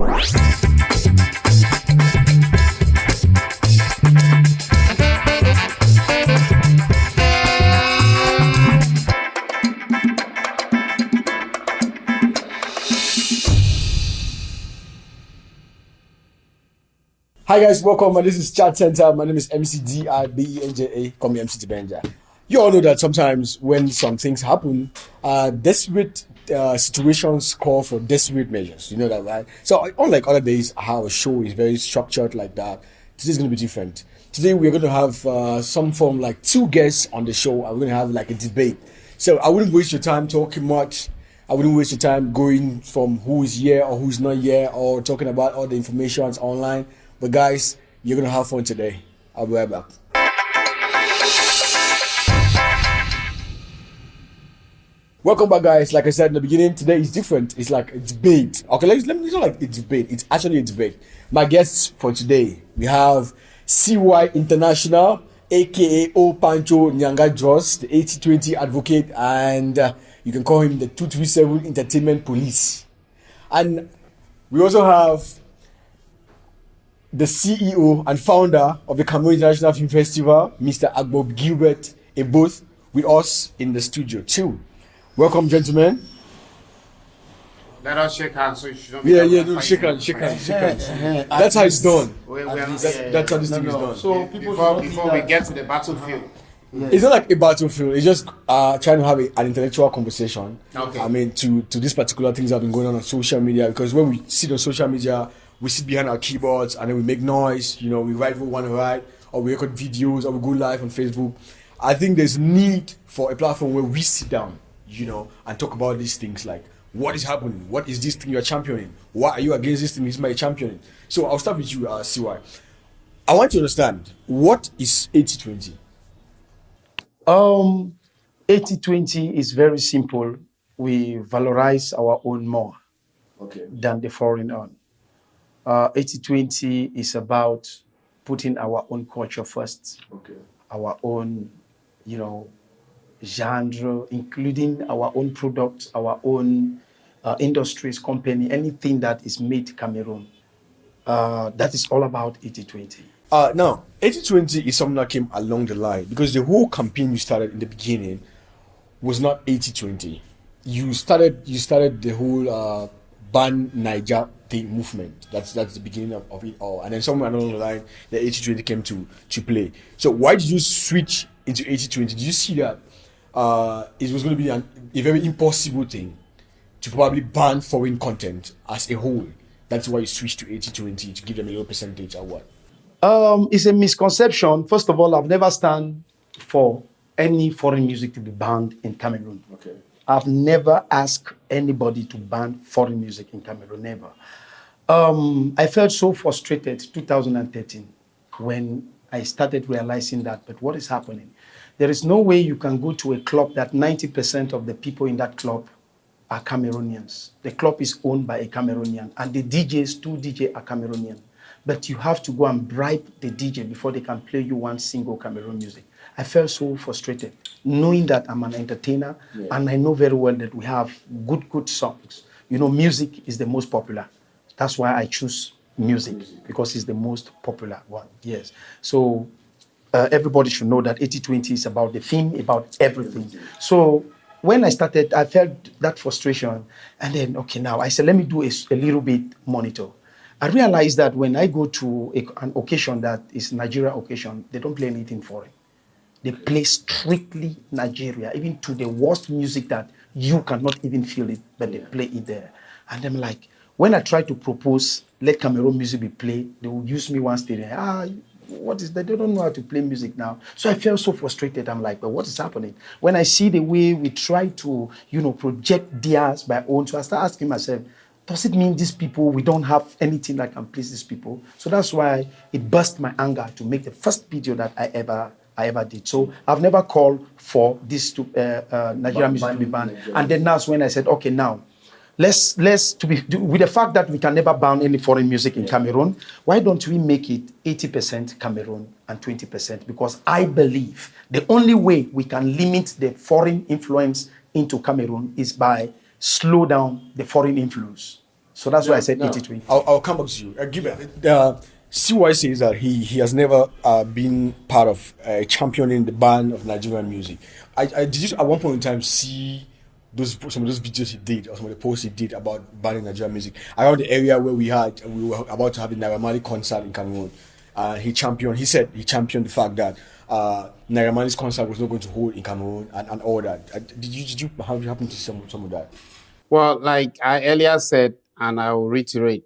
Hi guys, welcome. This is Chat Center. My name is MCDIBENJA. Call me MC Dibenja. You all know that sometimes when some things happen, desperate situations call for desperate measures. You know that, right? So unlike other days, how a show is very structured like that, today's going to be different. Today we're going to have some form like two guests on the show, and we're going to have like a debate. So I wouldn't waste your time talking much. I wouldn't waste your time going from who is here or who's not here or talking about all the information online. But guys, you're gonna have fun today. I'll be right back. Welcome back, guys. Like I said in the beginning, today is different. It's like a debate. Okay, let me. It's not like a debate. It's actually a debate. My guests for today, we have CY International, aka O Pancho Nyanga Jos, the 8020 advocate, and you can call him the 237 Entertainment Police. And we also have the CEO and founder of the Cameroon International Film Festival, Mr. Agbob Gilbert, both with us in the studio too. Welcome, gentlemen. Let us shake hands so you should not no, shake hands. That's how it's done. That's how this thing is done. So before we get to the battlefield. It's not like a battlefield. It's just trying to have an intellectual conversation. Okay. I mean, to these particular things that have been going on social media, because when we sit on social media, we sit behind our keyboards and then we make noise. You know, we write what we want to write, or we record videos, or we go live on Facebook. I think there's need for a platform where we sit down, you know, and talk about these things like what is happening, what is this thing you're championing, why are you against this thing this my championing. So I'll start with you, CY. I want to understand, what is 80-20? 80-20 is very simple. We valorize our own more than the foreign own. 80-20 is about putting our own culture first, our own, genre, including our own products, our own industries, company, anything that is made Cameroon. That is all about 80-20. Now, 80-20 is something that came along the line because the whole campaign you started in the beginning was not 80-20. You started the whole ban Niger thing movement. That's the beginning of it all. And then somewhere along the line, the 80-20 came to play. So why did you switch into 80-20? Did you see that it was going to be a very impossible thing to probably ban foreign content as a whole? That's why you switched to 80-20 to give them a little percentage or what? It's a misconception. First of all, I've never stand for any foreign music to be banned in Cameroon. Okay. I've never asked anybody to ban foreign music in Cameroon, never. I felt so frustrated 2013 when I started realizing that, but what is happening? There is no way you can go to a club that 90% of the people in that club are Cameroonians. The club is owned by a Cameroonian, and the DJs, two DJ are Cameroonian. But you have to go and bribe the DJ before they can play you one single Cameroon music. I felt so frustrated, knowing that I'm an entertainer, and I know very well that we have good songs. Music is the most popular. That's why I choose music, because it's the most popular one. Yes. So everybody should know that 80-20 is about the theme, about everything. So when I started, I felt that frustration. And then, now I said, let me do a little bit monitor. I realized that when I go to an occasion that is Nigeria occasion, they don't play anything foreign. They play strictly Nigeria, even to the worst music that you cannot even feel it, but they play it there. And I'm like, when I try to propose, let Cameroon music be played, they will use me one stadium. What is that? They don't know how to play music now. So I felt so frustrated. I'm like, but what is happening? When I see the way we try to, project theirs by own, so I start asking myself, does it mean these people, we don't have anything that can please these people? So that's why it burst my anger to make the first video that I ever did. So I've never called for this Nigerian music to be banned. And then that's when I said, now, let's with the fact that we can never ban any foreign music in Cameroon, why don't we make it 80% Cameroon and 20%? Because I believe the only way we can limit the foreign influence into Cameroon is by slow down the foreign influence. So that's why I said 80-20. I'll come back to you. CY says that he has never been part of championing the ban of Nigerian music. Did you at one point in time see some of those videos he did or some of the posts he did about banning Nigerian music around the area where we were about to have the Naira Marley concert in Cameroon? He said he championed the fact that Naira Marley's concert was not going to hold in Cameroon and all that. Did you happen to see some of that? Well, like I earlier said, and I will reiterate,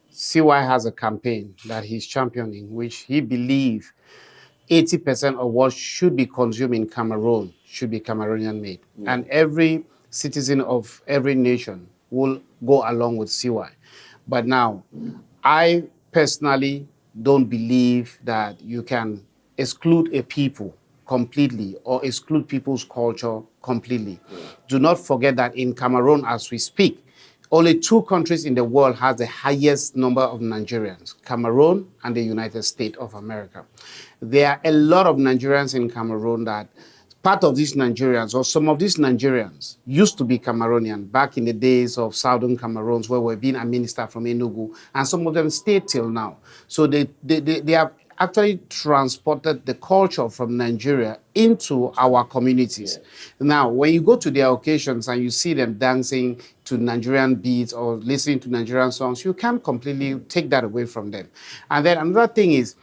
CY has a campaign that he's championing, which he believes 80% of what should be consumed in Cameroon should be Cameroonian made. And every citizen of every nation will go along with CY. But now, I personally don't believe that you can exclude a people completely or exclude people's culture completely. Do not forget that in Cameroon, as we speak, only 2 countries in the world have the highest number of Nigerians, Cameroon and the United States of America. There are a lot of Nigerians in Cameroon that part of these Nigerians or some of these Nigerians used to be Cameroonian back in the days of Southern Cameroons where we're being administered from Enugu, and some of them stay till now. So they have actually transported the culture from Nigeria into our communities. Yeah. Now, when you go to their occasions and you see them dancing to Nigerian beats or listening to Nigerian songs, you can't completely take that away from them. And then another thing is,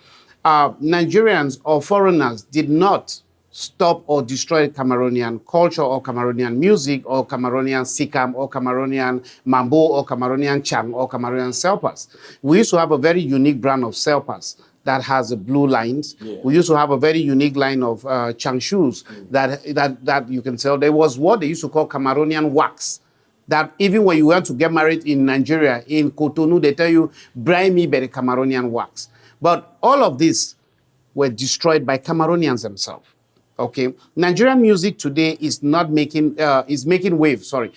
Nigerians or foreigners did not stop or destroy Cameroonian culture or Cameroonian music or Cameroonian sikam or Cameroonian mambo or Cameroonian chang or Cameroonian selpas. We used to have a very unique brand of selpas that has the blue lines. Yeah. We used to have a very unique line of chang shoes that you can sell. There was what they used to call Cameroonian wax. That even when you went to get married in Nigeria, in Cotonou, they tell you, buy me by the Cameroonian wax. But all of these were destroyed by Cameroonians themselves. Okay, Nigerian music today is not making is making wave. Sorry,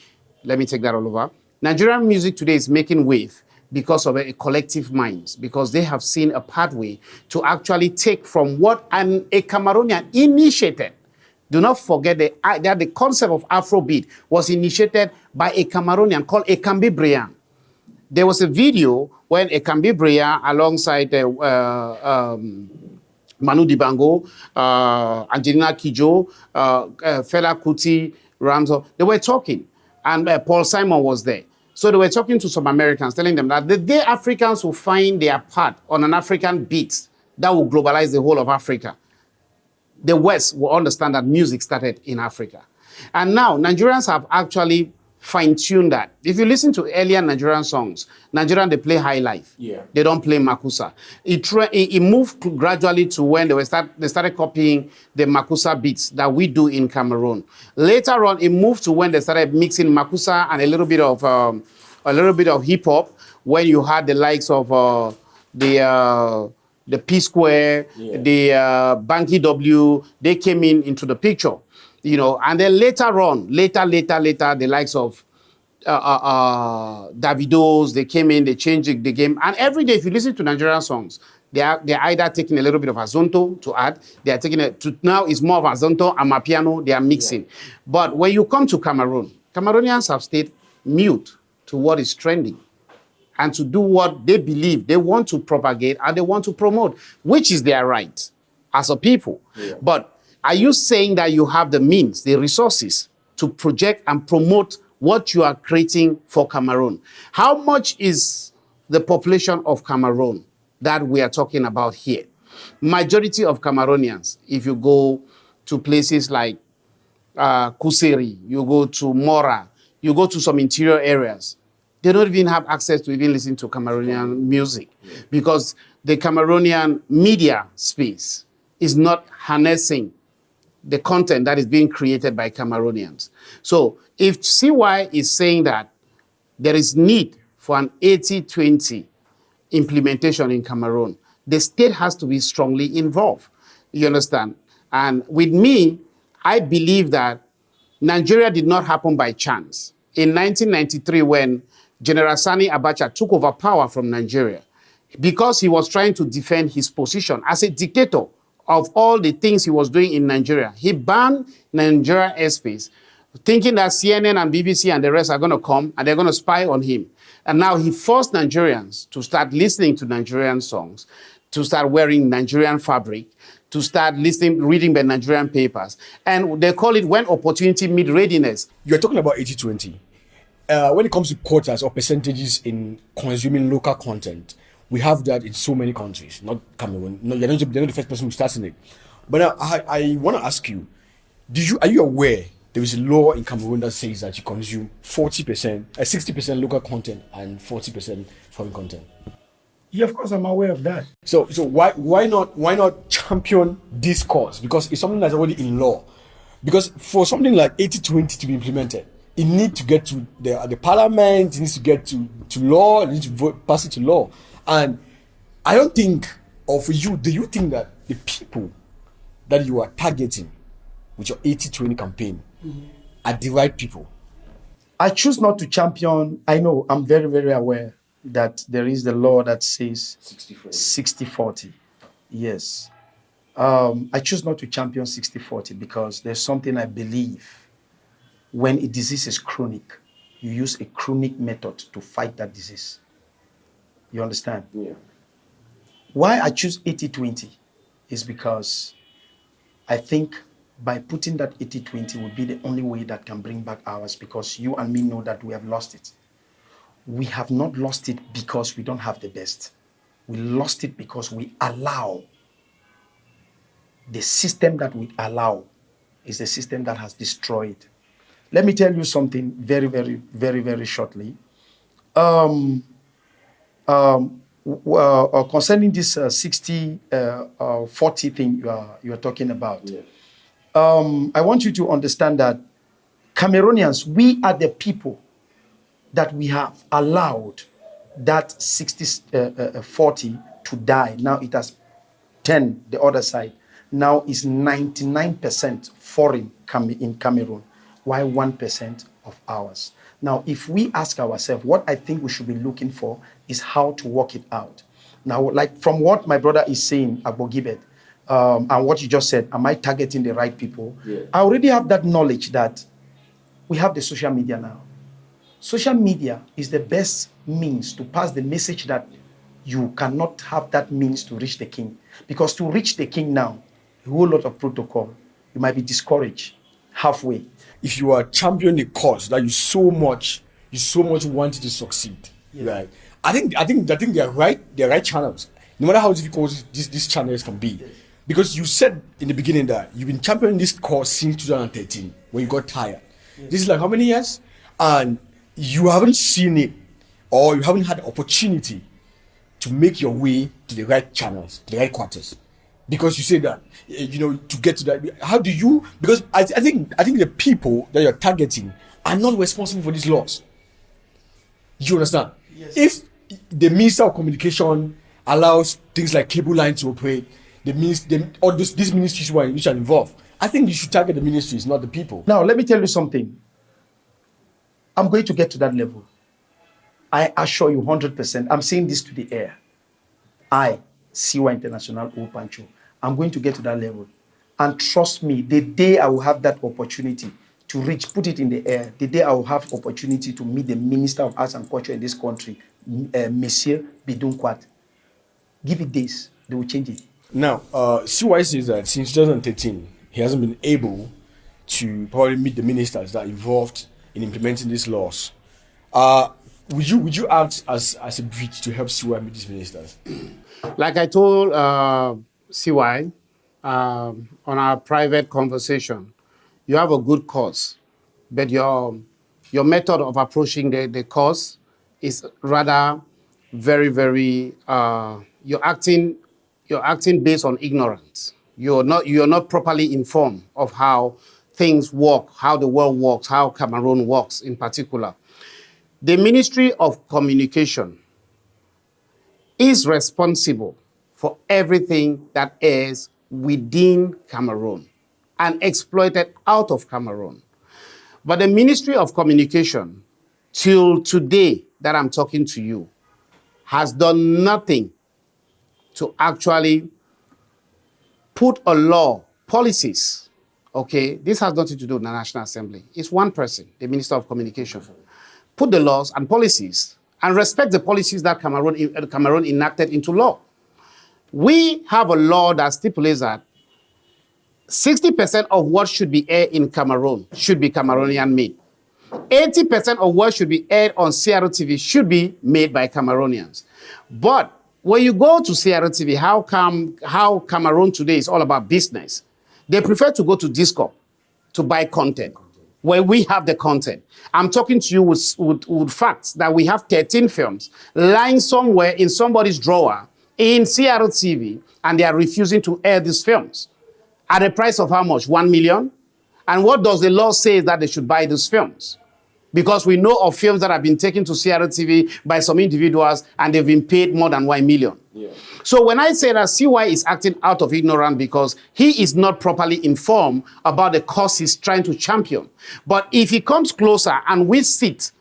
let me take that all over. Nigerian music today is making wave because of a collective minds, because they have seen a pathway to actually take from what a Cameroonian initiated. Do not forget that the concept of Afrobeat was initiated by a Cameroonian called Ekambi Brian. There was a video when Ekambi Brian alongside Manu Dibango, Angelina Kidjo, Fela Kuti, Ramzo, they were talking, and Paul Simon was there. So they were talking to some Americans, telling them that the day Africans will find their part on an African beat that will globalize the whole of Africa, the West will understand that music started in Africa. And now Nigerians have actually fine-tuned that. If you listen to earlier Nigerian songs, Nigerian, they play high life. Yeah. They don't play Makusa. It moved gradually to when they started copying the Makusa beats that we do in Cameroon. Later on, it moved to when they started mixing Makusa and a little bit of hip hop, when you had the likes of the P Square, yeah, the Banky W. They came into the picture. You know, and then later on, the likes of Davidos, they came in, they changed the game. And every day, if you listen to Nigerian songs, they're either taking a little bit of Azonto to add, they are taking it to now it's more of Azonto and Mapiano, they are mixing. Yeah. But when you come to Cameroon, Cameroonians have stayed mute to what is trending and to do what they believe they want to propagate and they want to promote, which is their right as a people. Yeah. But are you saying that you have the means, the resources to project and promote what you are creating for Cameroon? How much is the population of Cameroon that we are talking about here? Majority of Cameroonians, if you go to places like Kuseri, you go to Mora, you go to some interior areas, they don't even have access to even listen to Cameroonian music because the Cameroonian media space is not harnessing the content that is being created by Cameroonians. So if CY is saying that there is need for an 80-20 implementation in Cameroon, the state has to be strongly involved. You understand? And with me, I believe that Nigeria did not happen by chance. In 1993, when General Sani Abacha took over power from Nigeria, because he was trying to defend his position as a dictator of all the things he was doing in Nigeria, he banned Nigeria airspace, thinking that CNN and BBC and the rest are going to come and they're going to spy on him. And now he forced Nigerians to start listening to Nigerian songs, to start wearing Nigerian fabric, to start reading the Nigerian papers. And they call it when opportunity meet readiness. You're talking about 80-20. When it comes to quotas or percentages in consuming local content, we have that in so many countries, not Cameroon. No, you're not the first person who starts in it. But now, I want to ask you, are you aware there is a law in Cameroon that says that you consume 40%, 60% local content and 40% foreign content? Yeah, of course, I'm aware of that. So why not champion this cause? Because it's something that's already in law. Because for something like 80-20 to be implemented, it needs to get to the parliament, it needs to get to law, it needs to pass it to law. And I don't think, or for you, do you think that the people that you are targeting with your 80-20 campaign are the right people? I choose not to champion. I know, I'm very, very aware that there is the law that says 60-40. Yes. I choose not to champion 60-40 because there's something I believe. When a disease is chronic, you use a chronic method to fight that disease. You understand? Yeah. Why I choose 80-20 is because I think by putting that 80-20 will be the only way that can bring back ours, because you and me know that we have lost it. We have not lost it because we don't have the best. We lost it because we allow. The system that we allow is the system that has destroyed. Let me tell you something very, very, very, very shortly. Concerning this 60-40 thing you are talking about, Yeah. I want you to understand that Cameroonians, we are the people that we have allowed that 60-40 to die. Now it has 10 the other side. Now is 99% foreign in Cameroon, while 1% of ours. Now, if we ask ourselves, what I think we should be looking for is how to work it out. Now, like from what my brother is saying, Agbogibet, and what you just said, am I targeting the right people? Yeah. I already have that knowledge that we have the social media now. Social media is the best means to pass the message that you cannot have that means to reach the king. Because to reach the king now, a whole lot of protocol, you might be discouraged halfway. If you are championing a cause that you so much wanted to succeed, right? I think they are right channels. No matter how difficult these channels can be. Because you said in the beginning that you've been championing this cause since 2013 when you got tired. This is like how many years? And you haven't seen it, or you haven't had the opportunity to make your way to the right channels, to the right quarters. Because you say that, to get to that, how do you, because I think the people that you're targeting are not responsible for these laws. You understand? Yes. If the Minister of Communication allows things like cable line to operate, these ministries which are involved, I think you should target the ministries, not the people. Now, let me tell you something. I'm going to get to that level. I assure you 100%. I'm saying this to the air. I, Siwa International Opancho, I'm going to get to that level. And trust me, the day I will have that opportunity to reach, put it in the air, the day I will have opportunity to meet the Minister of Arts and Culture in this country, Monsieur Bidun Kwat, give it days, they will change it. Now, CY says that since 2013, he hasn't been able to probably meet the ministers that are involved in implementing these laws. Would you act as a bridge to help CY meet these ministers? Like I told CY on our private conversation, you have a good cause, but your method of approaching the cause is rather very, very, you're acting based on ignorance. You're not properly informed of how things work, how the world works, how Cameroon works in particular. The Ministry of Communication is responsible for everything that is within Cameroon and exploited out of Cameroon. But the Ministry of Communication, till today that I'm talking to you, has done nothing to actually put a law, policies, okay? This has nothing to do with the National Assembly. It's one person, the Minister of Communication. Put the laws and policies and respect the policies that Cameroon enacted into law. We have a law that stipulates that 60% of what should be aired in Cameroon should be Cameroonian made. 80% of what should be aired on CRTV should be made by Cameroonians. But when you go to CRTV, how Cameroon today is all about business, they prefer to go to Discord to buy content, where we have the content. I'm talking to you with facts that we have 13 films lying somewhere in somebody's drawer in CRTV, and they are refusing to air these films. At a price of how much? 1 million? And what does the law say that they should buy these films? Because we know of films that have been taken to CRTV by some individuals and they've been paid more than 1 million. Yeah. So when I say that CY is acting out of ignorance because he is not properly informed about the cause he's trying to champion. But if he comes closer and we sit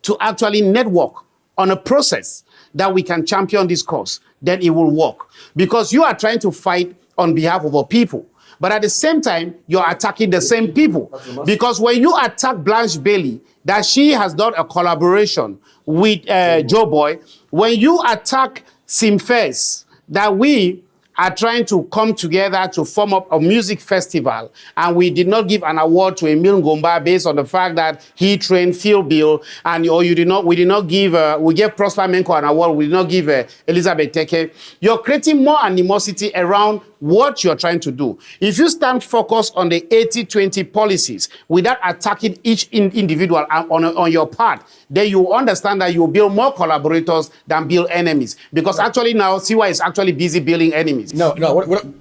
to actually network on a process that we can champion this cause, then it will work. Because you are trying to fight on behalf of our people. But at the same time, you're attacking the same people. Because when you attack Blanche Bailey, that she has done a collaboration with Joe Boy, when you attack Simfes, that we are trying to come together to form up a music festival, and we did not give an award to Emile Ngomba based on the fact that he trained Phil Bill, and we did not give, we gave Prosper Menko an award, we did not give Elizabeth Teke. You're creating more animosity around what you're trying to do. If you stand focused on the 80-20 policies without attacking each individual on your part, then you understand that you build more collaborators than build enemies. Because actually now, CY is actually busy building enemies. No,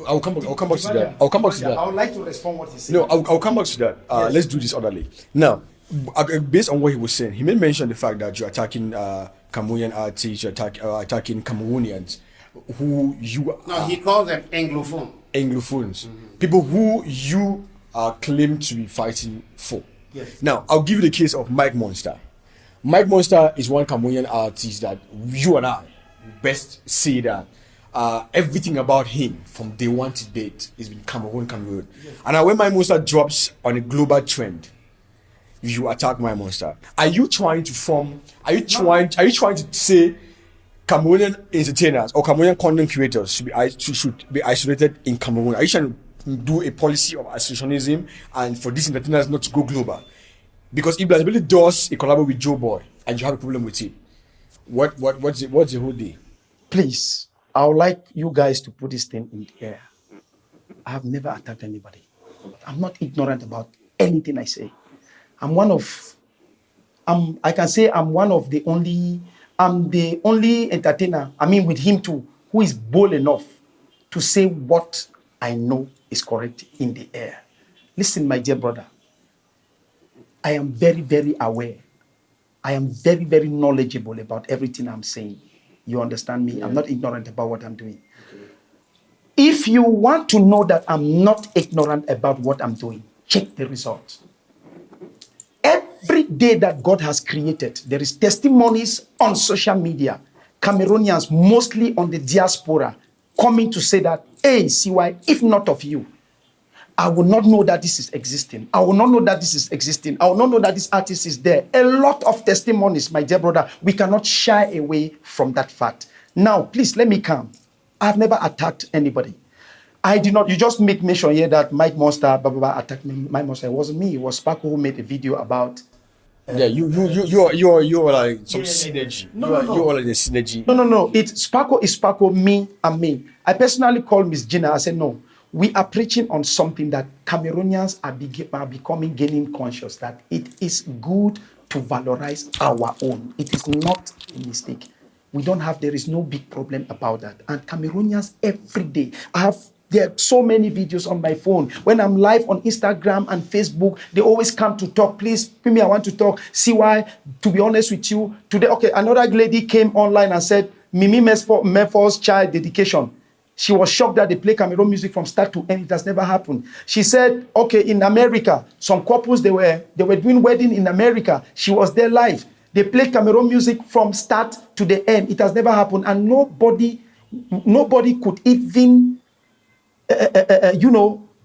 I'll come back to that. I'll come back to that. I would like to respond what he said. No, I'll come back to that. Yes. Let's do this orderly. Now, based on what he was saying, he made mention the fact that you're attacking Cameroonian artists, you're attacking Cameroonians who you are. No, he calls them Anglophones. Anglophones. Mm-hmm. People who you claim to be fighting for. Yes. Now, I'll give you the case of Mike Monster. Mike Monster is one Cameroonian artist that you and I best say that everything about him from day one to date has been Cameroon. Yes. And when Mike Monster drops on a global trend, you attack Mike Monster. Are you trying to say Cameroonian entertainers or Cameroonian content creators should be isolated in Cameroon? Are you trying to do a policy of isolationism and for these entertainers not to go global? Because if Blasbilly does a collab with Joe Boy and you have a problem with it, what's the whole deal? Please, I would like you guys to put this thing in the air. I have never attacked anybody. I'm not ignorant about anything I say. I'm the only entertainer, with him too, who is bold enough to say what I know is correct in the air. Listen, my dear brother, I am very, very aware. I am very, very knowledgeable about everything I'm saying. You understand me? Yeah. I'm not ignorant about what I'm doing. Okay. If you want to know that I'm not ignorant about what I'm doing, check the results. Every day that God has created, there is testimonies on social media. Cameroonians, mostly on the diaspora, coming to say that, hey, CY, if not of you, I will not know that this is existing. I will not know that this is existing. I will not know that this artist is there. A lot of testimonies, my dear brother. We cannot shy away from that fact. Now, please, let me come. I've never attacked anybody. I did not. You just make mention here that Mike Monster, attacked me. Mike Monster. It wasn't me. It was Sparko who made a video about. You're like some synergy. You're like the synergy. No. It's Sparko is Sparko, me and me. I personally called Miss Gina. I said, no, we are preaching on something that Cameroonians are gaining conscious that it is good to valorize our own. It is not a mistake. There is no big problem about that. And Cameroonians every day, there are so many videos on my phone. When I'm live on Instagram and Facebook, they always come to talk. Please, Pimi, I want to talk. CY, to be honest with you, today, okay, another lady came online and said, Mimi Mefo's child dedication. She was shocked that they play Cameroon music from start to end. It has never happened. She said, okay, in America, some couples, they were doing wedding in America. She was there live. They played Cameroon music from start to the end. It has never happened. And nobody could even,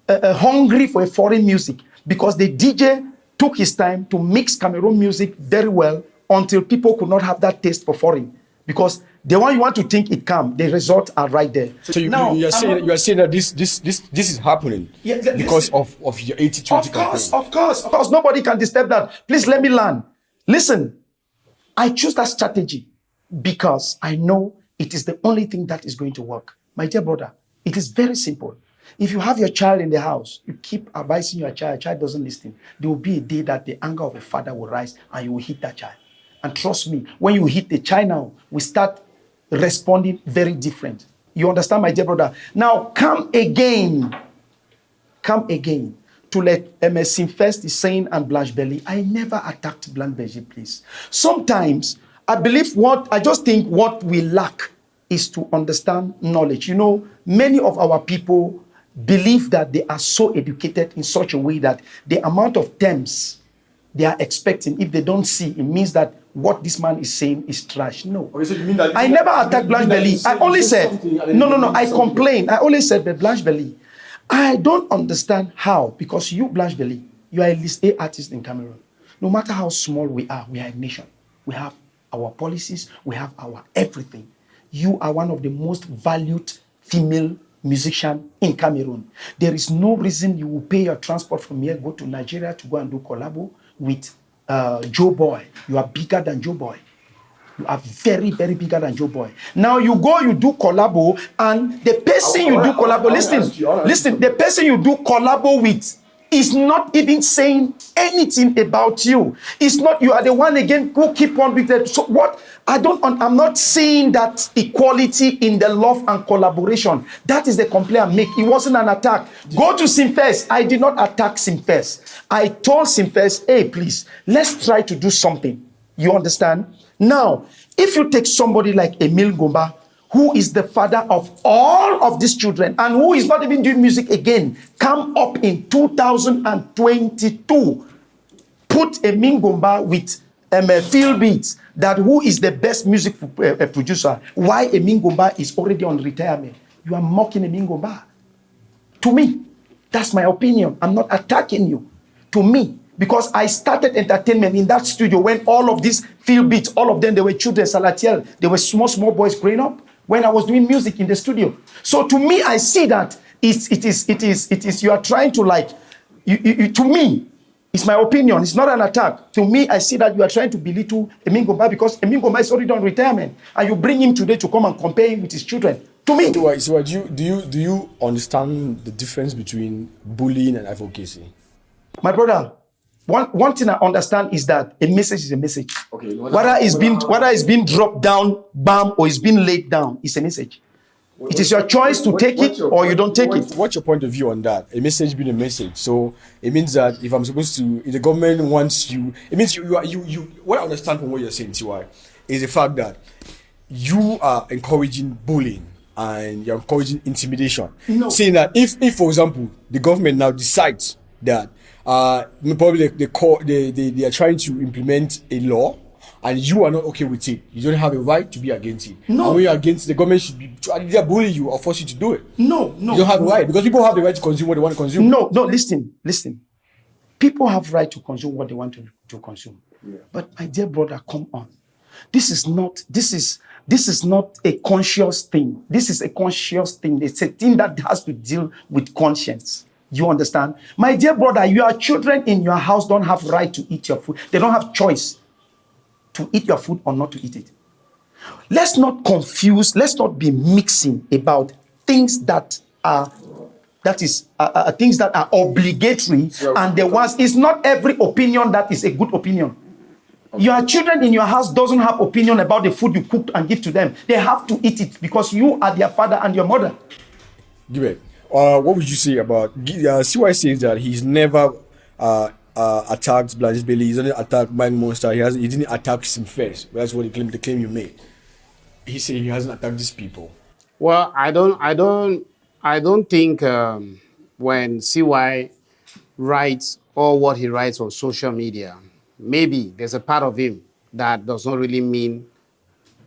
hungry for a foreign music because the DJ took his time to mix Cameroon music very well until people could not have that taste for foreign. Because the one you want to think it come, the results are right there. So you are saying that this is happening because of your 80-20 campaign. Of course. Nobody can disturb that. Please let me learn. Listen, I choose that strategy because I know it is the only thing that is going to work. My dear brother, it is very simple. If you have your child in the house, you keep advising your child doesn't listen. There will be a day that the anger of a father will rise and you will hit that child. And trust me, when you hit the child now, we start responding very different. You understand, my dear brother? Now, come again to let Simfest is saying and Blanche Belly. I never attacked Blanche Belly, please. Sometimes, I just think what we lack is to understand knowledge. You know, many of our people believe that they are so educated in such a way that the amount of terms they are expecting, if they don't see, it means that what this man is saying is trash. No. Okay, so you mean that I never attacked Blanche Belly. I only said, no, I complained. I only said that Blanche Belly, I don't understand how, because you, Blanche Belly, you are a list A artist in Cameroon. No matter how small we are a nation. We have our policies, we have our everything. You are one of the most valued female musicians in Cameroon. There is no reason you will pay your transport from here, go to Nigeria to go and do collabo with Joe Boy. You are bigger than Joe Boy. You are very, very bigger than Joe Boy. Now you go, you do collabo, and the person you do collabo, listen, the person you do collabo with is not even saying anything about you. It's not, you are the one again who keep on with that. So what, I'm not seeing that equality in the love and collaboration. That is the complaint I make. It wasn't an attack. Go to Simfest. I did not attack Simfest. I told Simfest, hey, please, let's try to do something. You understand? Now, if you take somebody like Emile Ngomba, who is the father of all of these children and who is not even doing music again, come up in 2022, put Emile Ngomba with Phil Beats, that who is the best music producer, why Emile Ngomba is already on retirement. You are mocking Emile Ngomba. To me, that's my opinion. I'm not attacking you. To me, because I started entertainment in that studio when all of these Phil Beats, all of them, they were children, Salatiel, they were small boys growing up when I was doing music in the studio. So to me, I see that it is, you are trying to like, to me, it's my opinion. It's not an attack. To me, I see that you are trying to belittle Emile Ngomba because Emile Ngomba is already on retirement, and you bring him today to come and compare him with his children. To me, so do you understand the difference between bullying and advocacy? My brother, one thing I understand is that a message is a message. Okay. Whether it's been dropped down, bam, or it's been laid down, it's a message. It is your choice to take it or you don't take it. What's your point of view on that? A message being a message. So it means that if the government wants you, it means you. What I understand from what you're saying, T.Y., is the fact that you are encouraging bullying and you're encouraging intimidation. No. Saying that if for example, the government now decides that probably they are trying to implement a law and you are not okay with it, you don't have a right to be against it. No. And when you're against, the government should be either bully you or force you to do it. No. You don't have a right, because people have the right to consume what they want to consume. No, listen. People have right to consume what they want to consume. Yeah. But my dear brother, come on. This is not a conscious thing. This is a conscious thing. It's a thing that has to deal with conscience. You understand? My dear brother, your children in your house don't have right to eat your food. They don't have choice to eat your food or not to eat it. Let's not confuse, let's not be mixing about things that are things that are obligatory and the ones, it's not every opinion that is a good opinion. Okay. Your children in your house doesn't have opinion about the food you cooked and give to them. They have to eat it because you are their father and your mother. Give what would you say about CY says that he's never attacked Blanche Belly, he's only attacked Mind Monster, he didn't attack him first. That's what the claim you made. He said he hasn't attacked these people. Well, I don't think when CY writes all what he writes on social media, maybe there's a part of him that does not really mean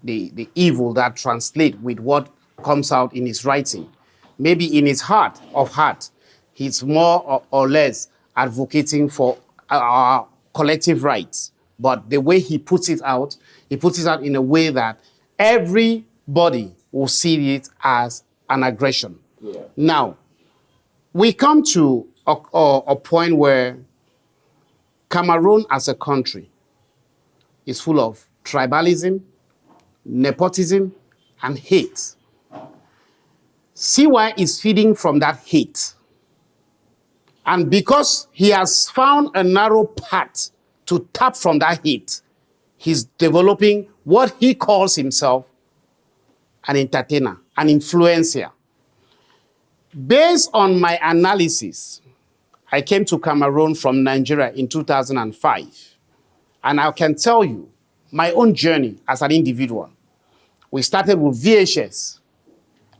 the evil that translates with what comes out in his writing. Maybe in his heart of heart, he's more or less advocating for our collective rights. But the way he puts it out in a way that everybody will see it as an aggression. Yeah. Now, we come to a point where Cameroon as a country is full of tribalism, nepotism, and hate. CY is feeding from that hate. And because he has found a narrow path to tap from that hate, he's developing what he calls himself an entertainer, an influencer. Based on my analysis, I came to Cameroon from Nigeria in 2005. And I can tell you my own journey as an individual. We started with VHS.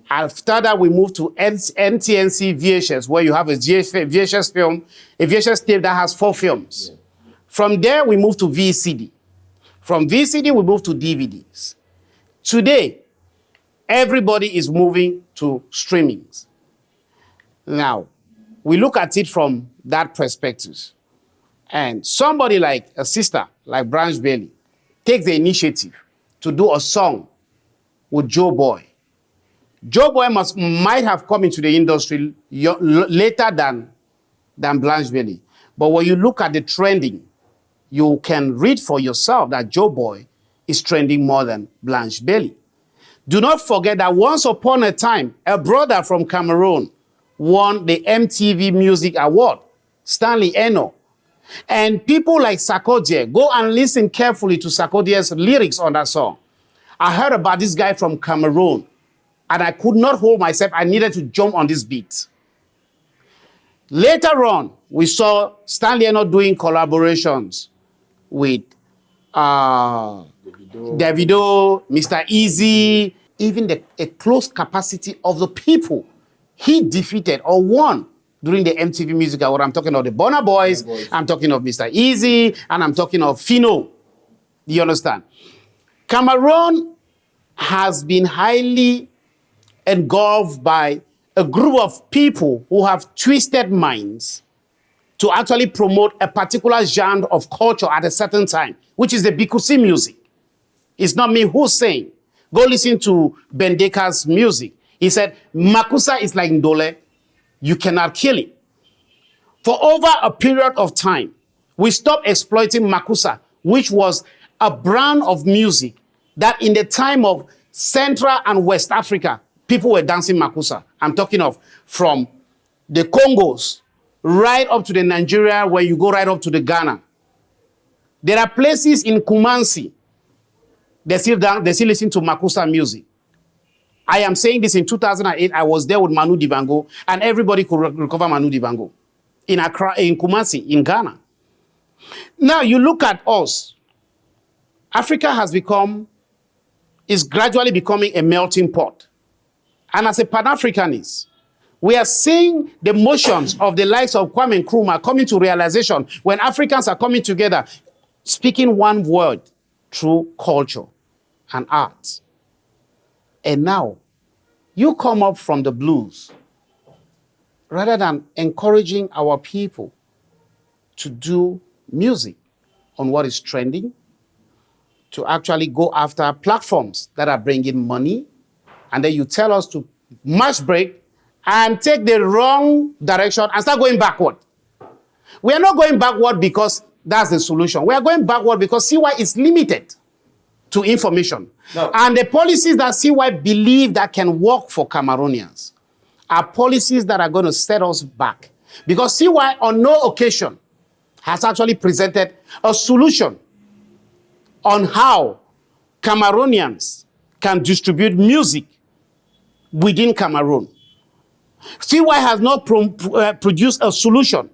After that, we moved to NTNC VHS, where you have a VHS film, a VHS tape that has 4 films. Yeah. From there, we moved to VCD. From VCD, we moved to DVDs. Today, everybody is moving to streamings. Now, we look at it from that perspective. And somebody like a sister, like Branch Bailey, takes the initiative to do a song with Joe Boy. Joe Boy might have come into the industry later than Blanche Bailey. But when you look at the trending, you can read for yourself that Joe Boy is trending more than Blanche Bailey. Do not forget that once upon a time, a brother from Cameroon won the MTV Music Award, Stanley Eno. And people like Sarkodie, go and listen carefully to Sarkodie's lyrics on that song. I heard about this guy from Cameroon, and I could not hold myself. I needed to jump on this beat. Later on, we saw Stanley Eno doing collaborations with Davido, Mr. Easy, even a close capacity of the people he defeated or won during the MTV Music Award. I'm talking of the Burna Boys, I'm talking of Mr. Easy, and I'm talking of Fino. Do you understand? Cameroon has been highly engulfed by a group of people who have twisted minds to actually promote a particular genre of culture at a certain time, which is the Bikusi music. It's not me who's saying. Go listen to Bendeka's music. He said, Makusa is like Ndole. You cannot kill it. For over a period of time, we stopped exploiting Makusa, which was a brand of music that in the time of Central and West Africa, people were dancing Makusa. I'm talking of from the Congos right up to the Nigeria, where you go right up to the Ghana. There are places in Kumasi, they still listen to Makusa music. I am saying this in 2008. I was there with Manu Dibango, and everybody could recover Manu Dibango in Accra, in Kumasi, in Ghana. Now you look at us. Africa is gradually becoming a melting pot. And as a Pan-Africanist, we are seeing the motions of the likes of Kwame Nkrumah coming to realization when Africans are coming together, speaking one word through culture and art. And now, you come up from the blues, rather than encouraging our people to do music on what is trending, to actually go after platforms that are bringing money, and then you tell us to march break and take the wrong direction and start going backward. We are not going backward because that's the solution. We are going backward because CY is limited to information. No. And the policies that CY believe that can work for Cameroonians are policies that are going to set us back. Because CY on no occasion has actually presented a solution on how Cameroonians can distribute music within Cameroon. CY has not produced a solution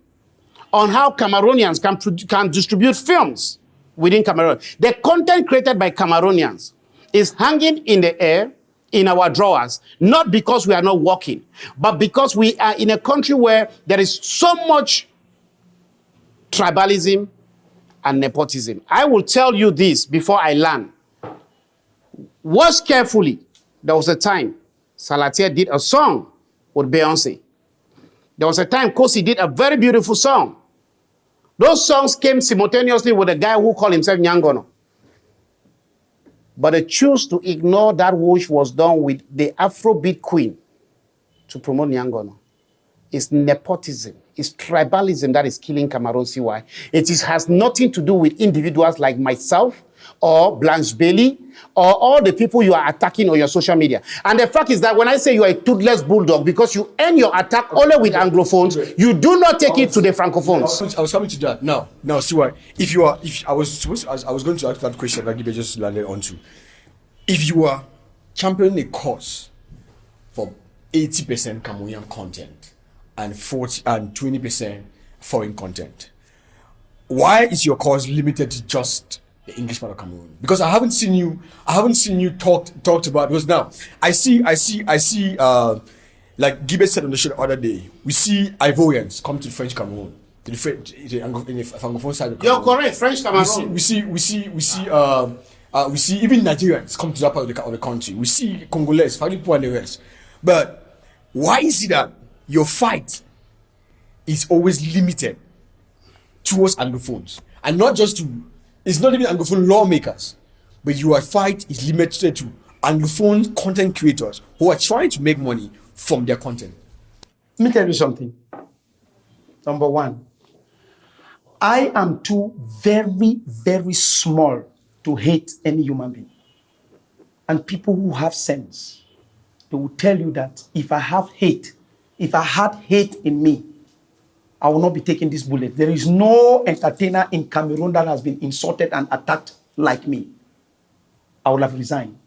on how Cameroonians can distribute films within Cameroon. The content created by Cameroonians is hanging in the air in our drawers, not because we are not working, but because we are in a country where there is so much tribalism and nepotism. I will tell you this before I land. Watch carefully. There was a time Salatiel did a song with Beyonce. There was a time Kosi did a very beautiful song. Those songs came simultaneously with a guy who called himself Nyangono. But they choose to ignore that which was done with the Afrobeat queen to promote Nyangono. It's nepotism. It's tribalism that is killing Cameroon CY. Has nothing to do with individuals like myself or Blanche Bailey or all the people you are attacking on your social media. And the fact is that when I say you are a toothless bulldog, because you end your attack only with Anglophones, you do not take it to the Francophones. I was coming to that. Now, CY, I was going to ask that question that Gibe just landed onto. If you are championing a cause for 80% Cameroonian content and 20% foreign content, why is your cause limited to just the English part of Cameroon? Because I haven't seen you talked about. Because now I see like Gibe said on the show the other day, we see Ivorians come to the French Cameroon, to the Francophone side of Cameroon. You're correct, French Cameroon. We see even Nigerians come to that part of the country. We see Congolese, Faripo and the rest. But why is it that your fight is always limited towards Anglophones? And not just to, it's not even Anglophone lawmakers, but your fight is limited to Anglophone content creators who are trying to make money from their content. Let me tell you something. Number one, I am too very, very small to hate any human being. And people who have sense, they will tell you that if I had hate in me, I will not be taking this bullet. There is no entertainer in Cameroon that has been insulted and attacked like me. I would have resigned.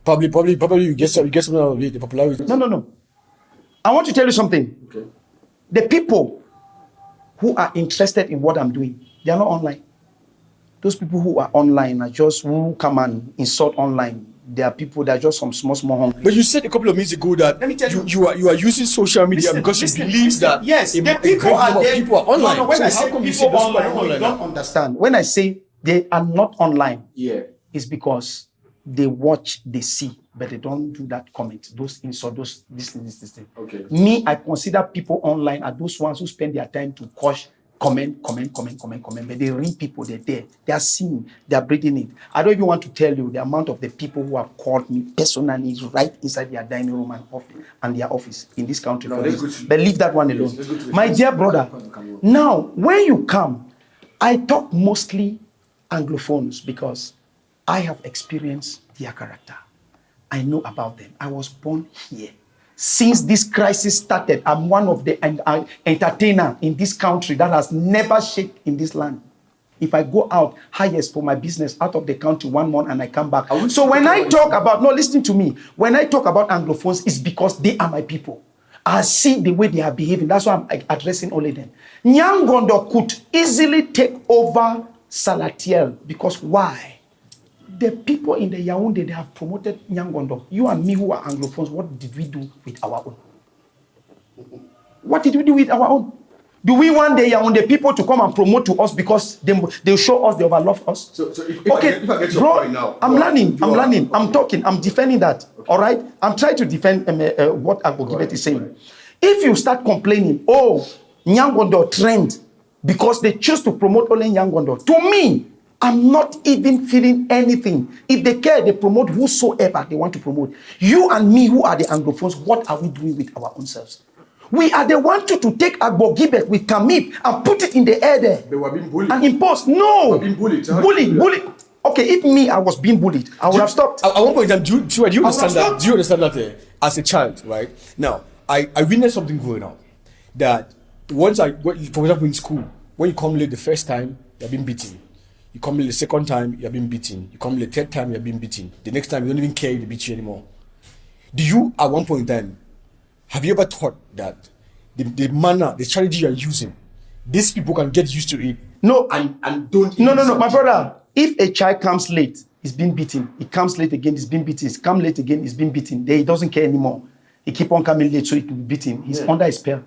Probably you get something out of it, the popularity. No. I want to tell you something. Okay. The people who are interested in what I'm doing, they are not online. Those people who are online are just who come and insult online. There are people that are just some small hungry. But you said a couple of minutes ago that you are using social media because you believe that yes, the people are online. No, when I say people online, you don't understand. When I say they are not online, it's because they watch, they see, but they don't do that comment. Those insult, this thing. Okay. Me, I consider people online are those ones who spend their time to comment, but they read people, they're there, they are seeing, they are breathing it. I don't even want to tell you the amount of the people who have called me personally right inside their dining room and their office in this country. No, but leave that one alone. My dear brother, now when you come, I talk mostly Anglophones because I have experienced their character. I know about them. I was born here. Since this crisis started, I'm one of the entertainer in this country that has never shaken in this land. If I go out, highest for my business out of the country 1 month and I come back. So when I talk about, no, listen to me. When I talk about Anglophones, it's because they are my people. I see the way they are behaving. That's why I'm addressing all of them. Nyangondo could easily take over Salatiel because why? The people in the Yaoundé, they have promoted Nyangondo. You and me who are Anglophones, what did we do with our own? What did we do with our own? Do we want the Yaoundé people to come and promote to us because they'll show us they overlove us? So if I get your point now. I'm learning. I'm talking. I'm defending that. Okay. All right? I'm trying to defend what Agogibet is saying. Right. If you start complaining, Nyangondo trend, because they choose to promote only Nyangondo, to me, I'm not even feeling anything. If they care, they promote whosoever they want to promote. You and me, who are the Anglophones, what are we doing with our own selves? We are the ones to take Agbogibet with Kamip and put it in the air there. They were being bullied. And impose. No. They were being bullied. Bullied. Okay, if me, I was being bullied, I would have stopped. At one point in time, do you understand that? Do you understand that as a child, right? Now, I witnessed something growing up. That for example, in school, when you come late the first time, you're being beaten. You come late the second time, you're being beaten. You come late the third time, you're being beaten. The next time, you don't even care if they beat you anymore. Do you, at one point in time, have you ever thought that the manner, the strategy you're using, these people can get used to it? No. And don't... No, my brother. If a child comes late, he's been beaten. He comes late again, he's been beaten. He comes late again, he's been beaten. Then he doesn't care anymore. He keep on coming late so he can be beaten. He's under a spell.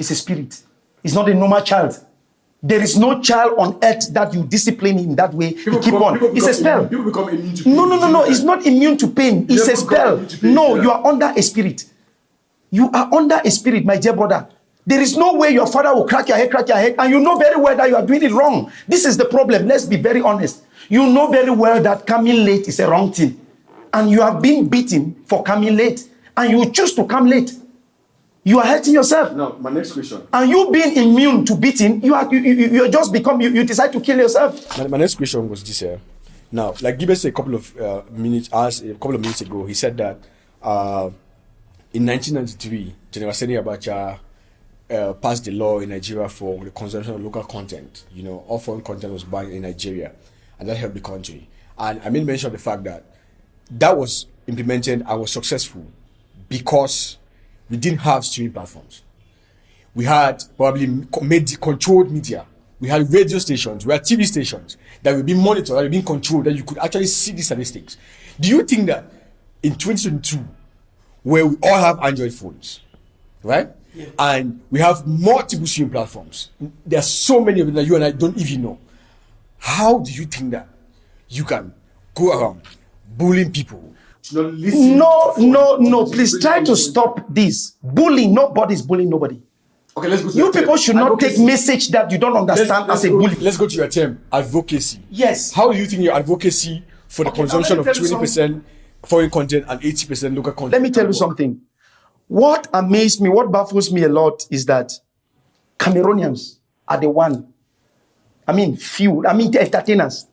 It's a spirit. He's not a normal child. There is no child on earth that you discipline in that way. It's a spell. People become immune to pain. No. It's not immune to pain. It's a spell. No, you are under a spirit. You are under a spirit, my dear brother. There is no way your father will crack your head, and you know very well that you are doing it wrong. This is the problem. Let's be very honest. You know very well that coming late is a wrong thing. And you have been beaten for coming late. And you choose to come late. You are hurting yourself. Now, my next question. And you being immune to beating, you just become, you decide to kill yourself. My next question was this here. Now, like Gibbs a couple of minutes ago, he said that in 1993, General Sani Abacha passed the law in Nigeria for the consumption of local content. You know, all foreign content was banned in Nigeria, and that helped the country. And I made mention of the fact that that was implemented and was successful because we didn't have streaming platforms. We had probably controlled media. We had radio stations, we had TV stations that were being monitored, that were being controlled, that you could actually see the statistics. Do you think that in 2022, where we all have Android phones, right? Yeah. And we have multiple streaming platforms, there are so many of them that you and I don't even know. How do you think that you can go around bullying people? No, please try to stop this. Bullying, nobody's bullying nobody. Okay, let's go to you people should not take message that you don't understand as a bully. Let's go to your term, advocacy. Yes. How do you think your advocacy for the consumption of 20% foreign content and 80% local content? Let me tell you something. What amazed me, what baffles me a lot is that Cameroonians are the the entertainers.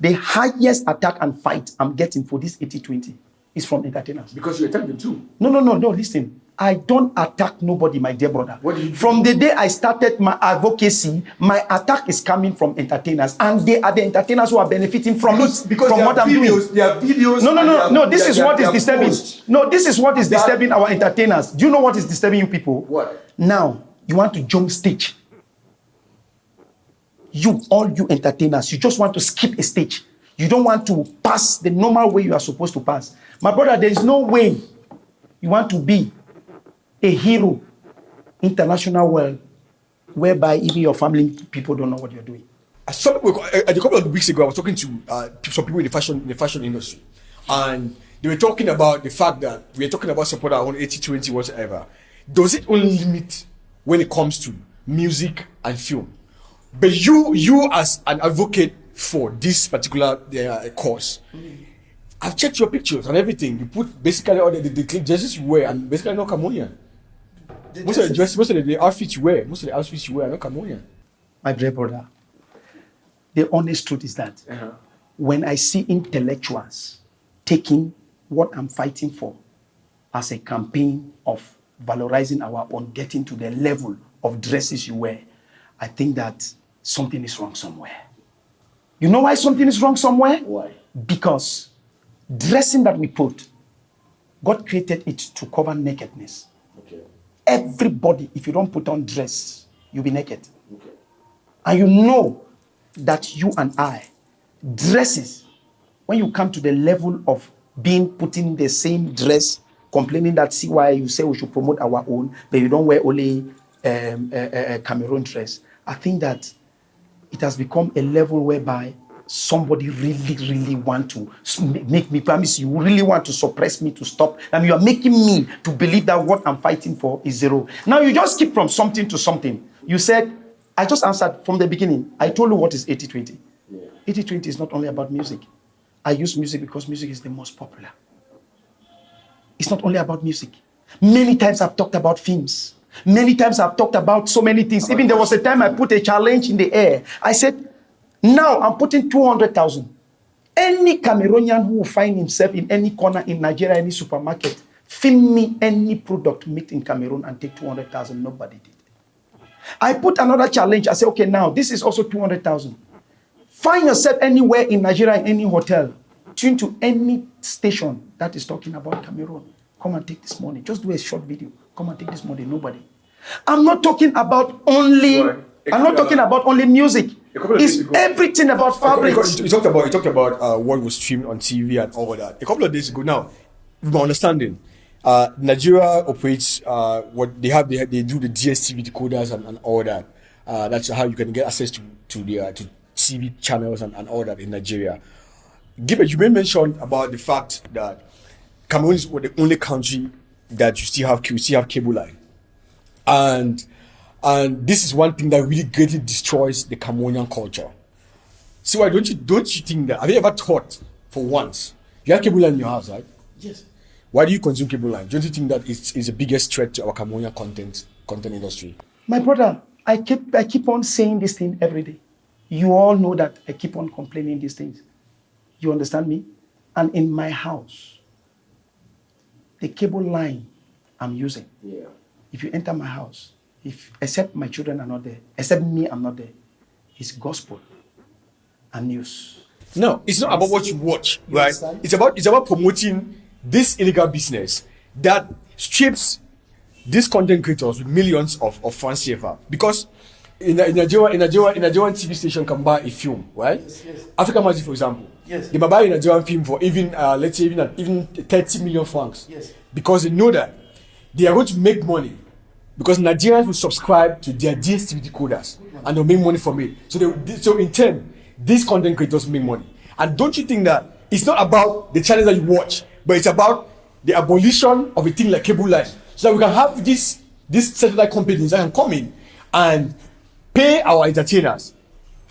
The highest attack and fight I'm getting for this 80-20 is from entertainers. Because you attack them too. No, listen. I don't attack nobody, my dear brother. From the day I started my advocacy, my attack is coming from entertainers. And they are the entertainers who are benefiting from what I'm doing. There are videos. No, this is what is disturbing. No, this is what is disturbing our entertainers. Do you know what is disturbing you people? What? Now, you want to jump stage. All you entertainers, you just want to skip a stage. You don't want to pass the normal way you are supposed to pass. My brother, there is no way you want to be a hero, international world, whereby even your family people don't know what you're doing. A couple of weeks ago, I was talking to some people in the fashion industry, and they were talking about the fact that we are talking about support our own 80-20 whatever. Does it only limit when it comes to music and film? But you as an advocate for this particular cause, I've checked your pictures and everything. You put basically all the dresses you wear, and basically not Cameroonian. Most of the outfits you wear are not Cameroonian. My dear brother, the honest truth is that when I see intellectuals taking what I'm fighting for as a campaign of valorizing our own, getting to the level of dresses you wear, I think that something is wrong somewhere. You know why something is wrong somewhere? Why? Because dressing that we put, God created it to cover nakedness. Okay. Everybody, if you don't put on dress, you'll be naked. Okay. And you know that you and I, dresses, when you come to the level of putting the same dress, complaining that, see why you say we should promote our own, but you don't wear only a Cameroon dress. I think that it has become a level whereby somebody really want to make me promise you, really want to suppress me to stop. And you are making me to believe that what I'm fighting for is zero. Now you just skip from something to something. You said, I just answered from the beginning. I told you what is 80-20. Yeah. 80-20 is not only about music. I use music because music is the most popular. It's not only about music. Many times I've talked about films. Many times I've talked about so many things. Even there was a time I put a challenge in the air. I said, now I'm putting 200,000. Any Cameroonian who will find himself in any corner in Nigeria, any supermarket, film me any product made in Cameroon and take 200,000. Nobody did. I put another challenge. I said, okay, now this is also 200,000. Find yourself anywhere in Nigeria, in any hotel. Tune to any station that is talking about Cameroon. Come and take this money. Just do a short video. Come and take this money. Nobody. I'm not talking about only. I'm not talking about only music. It's everything about fabrics. You talked about what was streamed on TV and all that. A couple of days ago, now, with my understanding, Nigeria operates what they have. They do the DSTV decoders and all that. That's how you can get access to TV channels and all that in Nigeria. Gibbs, you mentioned about the fact that Cameroon is the only country that you still have cable line. And this is one thing that really greatly destroys the Cameroonian culture. See, why don't you think that? Have you ever thought for once? You have cable line in your house, right? Yes. Why do you consume cable line? Don't you think that it's the biggest threat to our Cameroonian content industry? My brother, I keep on saying this thing every day. You all know that I keep on complaining these things. You understand me? And in my house, the cable line I'm using, if you enter my house, except my children are not there, except me, I'm not there, it's gospel and news. No, it's not about what you watch, right? It's about promoting this illegal business that strips these content creators with millions of fans CFR. Because in Nigerian TV station can buy a film, right? Yes. Africa Magic, for example. Yes. They might buy a Nigerian film for even let's say even 30 million francs. Yes. Because they know that they are going to make money. Because Nigerians will subscribe to their DSTV decoders and they'll make money from it. So in turn, these content creators make money. And don't you think that it's not about the channels that you watch, but it's about the abolition of a thing like cable line, so that we can have these satellite companies that can come in and pay our entertainers,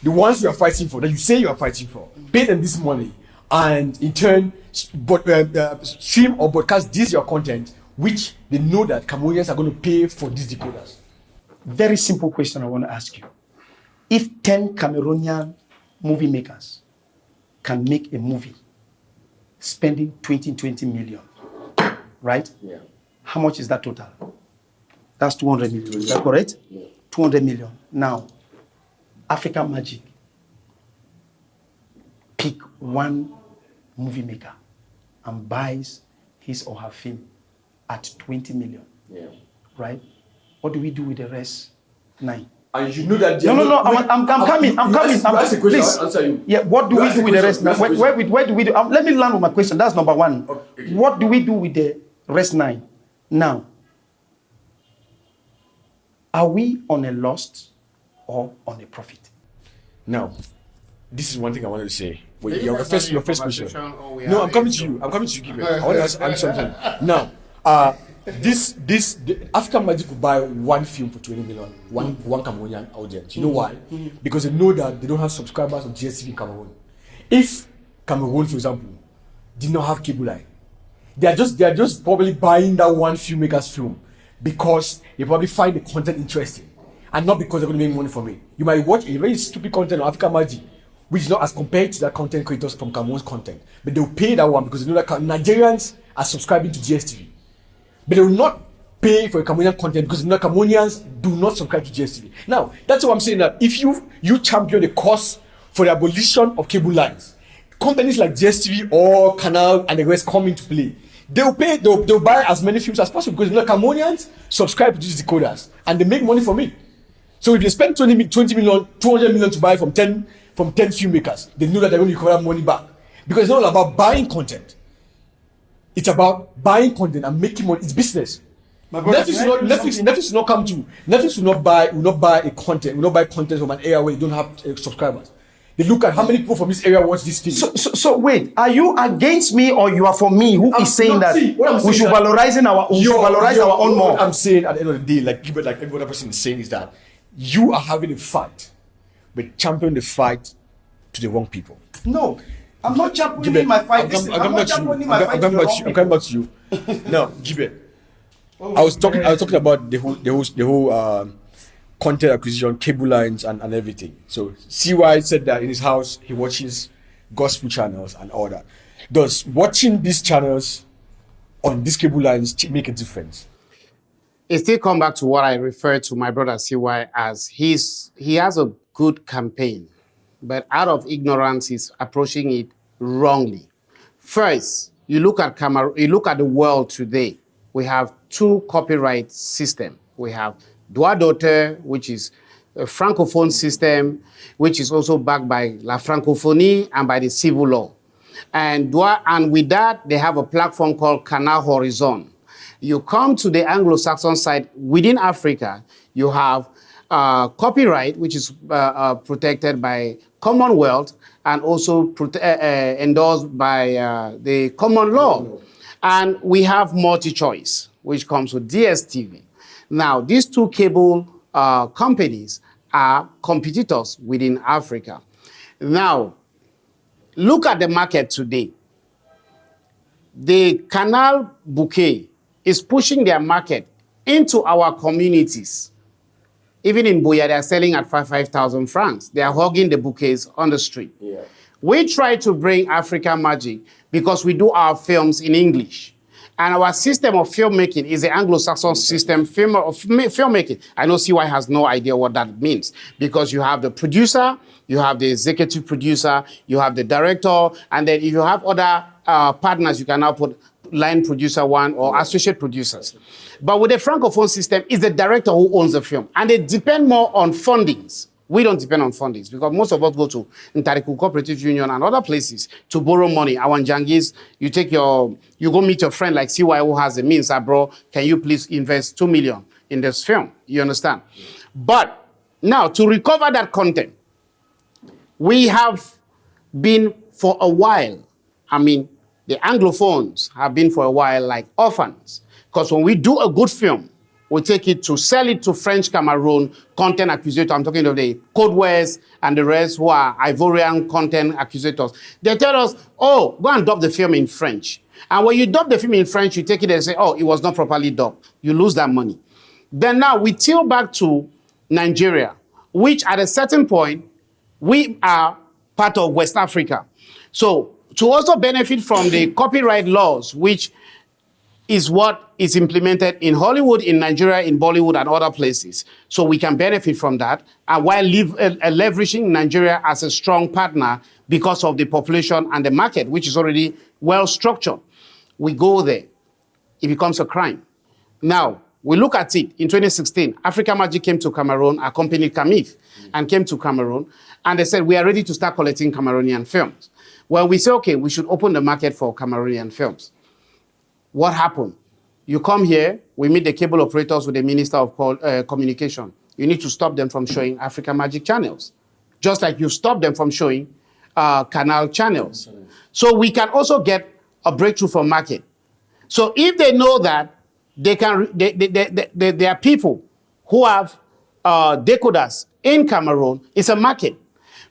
the ones you are fighting for, that you say you are fighting for, pay them this money, and in turn, stream or broadcast this your content, which they know that Cameroonians are going to pay for these decoders. Very simple question I want to ask you. If 10 Cameroonian movie makers can make a movie spending 20 million, right? Yeah. How much is that total? That's 200 million. Is that correct? Yeah. 200 million. Now, Africa Magic pick one movie maker and buys his or her film at 20 million. Yeah. Right? What do we do with the rest 9? And you know that No. I'm coming. You ask a question, Please. I'll answer you. Yeah. What do we do with the rest? Where do we do? Let me land with my question. That's number 1. Okay. What do we do with the rest 9? Now, are we on a loss or on a profit? Now, this is one thing I wanted to say. Well, Maybe your that's first not question. conversation, or we No, are I'm coming into- to you. I'm coming to you, Gibe. I want to answer something. Now, the African Magic will buy one film for 20 million, one Cameroonian audience. You know why? Because they know that they don't have subscribers on GSTV in Cameroon. If Cameroon, for example, did not have cable line, they are just probably buying that one filmmaker's film because they probably find the content interesting, and not because they're going to make money from it. You might watch a very stupid content on Africa Magic, which is not as compared to the content creators from Cameroon's content, but they'll pay that one because they know that Nigerians are subscribing to GSTV. But they will not pay for Cameroonian content because the Cameroonians do not subscribe to GSTV. Now, that's what I'm saying, that if you champion the cause for the abolition of cable lines, companies like GSTV or Canal and the rest come into play. They'll buy as many films as possible because the Cameroonians subscribe to these decoders and they make money from it. So if they spend 20 million, 200 million to buy from 10 filmmakers, they know that they're going to recover money back. Because it's not all about buying content. It's about buying content and making money. It's business. Netflix will not buy content from an area where they don't have subscribers. They look at how many people from this area watch this thing. So wait, are you against me or you are for me? Who is saying that we should valorize our own more? What I'm saying at the end of the day, like every other person is saying, is that you are having a fight, but championing the fight to the wrong people. No, I'm not championing my fight. I'm not championing my fight. I'm coming back to you. No, give it. I was talking about the whole content acquisition, cable lines, and everything. So CY said that in his house he watches gospel channels and all that. Does watching these channels on these cable lines make a difference? It still come back to what I referred to my brother CY as he has a good campaign, but out of ignorance he's approaching it wrongly. First, you look at the world today. We have 2 copyright systems. We have Droit d'auteur, which is a francophone system, which is also backed by La Francophonie and by the civil law. And with that, they have a platform called Canal Horizon. You come to the Anglo-Saxon side, within Africa, you have copyright, which is protected by Commonwealth and also endorsed by the common law. And we have multi-choice, which comes with DSTV. Now, these two cable companies are competitors within Africa. Now, look at the market today. The Canal Bouquet is pushing their market into our communities. Even in Buea, they are selling at 5,000 francs. They are hogging the bouquets on the street. Yeah. We try to bring African magic because we do our films in English. And our system of filmmaking is the Anglo-Saxon system of filmmaking. I know CY has no idea what that means because you have the producer, you have the executive producer, you have the director, and then if you have other partners, you can now put line producer one or associate producers. But with the Francophone system, it's the director who owns the film. And they depend more on fundings. We don't depend on fundings because most of us go to Ntariku Cooperative Union and other places to borrow money. Our Njangis, you go meet your friend like CY who has the means, bro, can you please invest 2 million in this film? You understand? But now to recover that content, we have been for a while, the Anglophones have been for a while like orphans. Because when we do a good film, we take it to sell it to French Cameroon content accusators. I'm talking of the Codewares and the rest who are Ivorian content accusators. They tell us, oh, go and dub the film in French. And when you dub the film in French, you take it and say, oh, it was not properly dubbed. You lose that money. Then now we tilt back to Nigeria, which at a certain point, we are part of West Africa. So to also benefit from the copyright laws, which is what is implemented in Hollywood, in Nigeria, in Bollywood, and other places. So we can benefit from that, and while leveraging Nigeria as a strong partner because of the population and the market, which is already well structured. We go there, it becomes a crime. Now, we look at it, in 2016, Africa Magic came to Cameroon, accompanied Camif, and came to Cameroon, and they said, we are ready to start collecting Cameroonian films. Well, we say, okay, we should open the market for Cameroonian films. What happened? You come here, we meet the cable operators with the Minister of Communication. You need to stop them from showing Africa Magic channels, just like you stop them from showing canal channels. So we can also get a breakthrough from market. So if they know that there are people who have decoders in Cameroon, it's a market.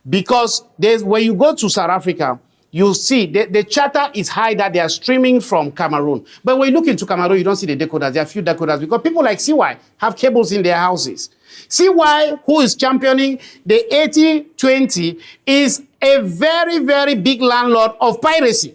Because when you go to South Africa, you see the chatter is high that they are streaming from Cameroon. But when you look into Cameroon, you don't see the decoders. There are few decoders because people like CY have cables in their houses. CY, who is championing the 80-20, is a very, very big landlord of piracy.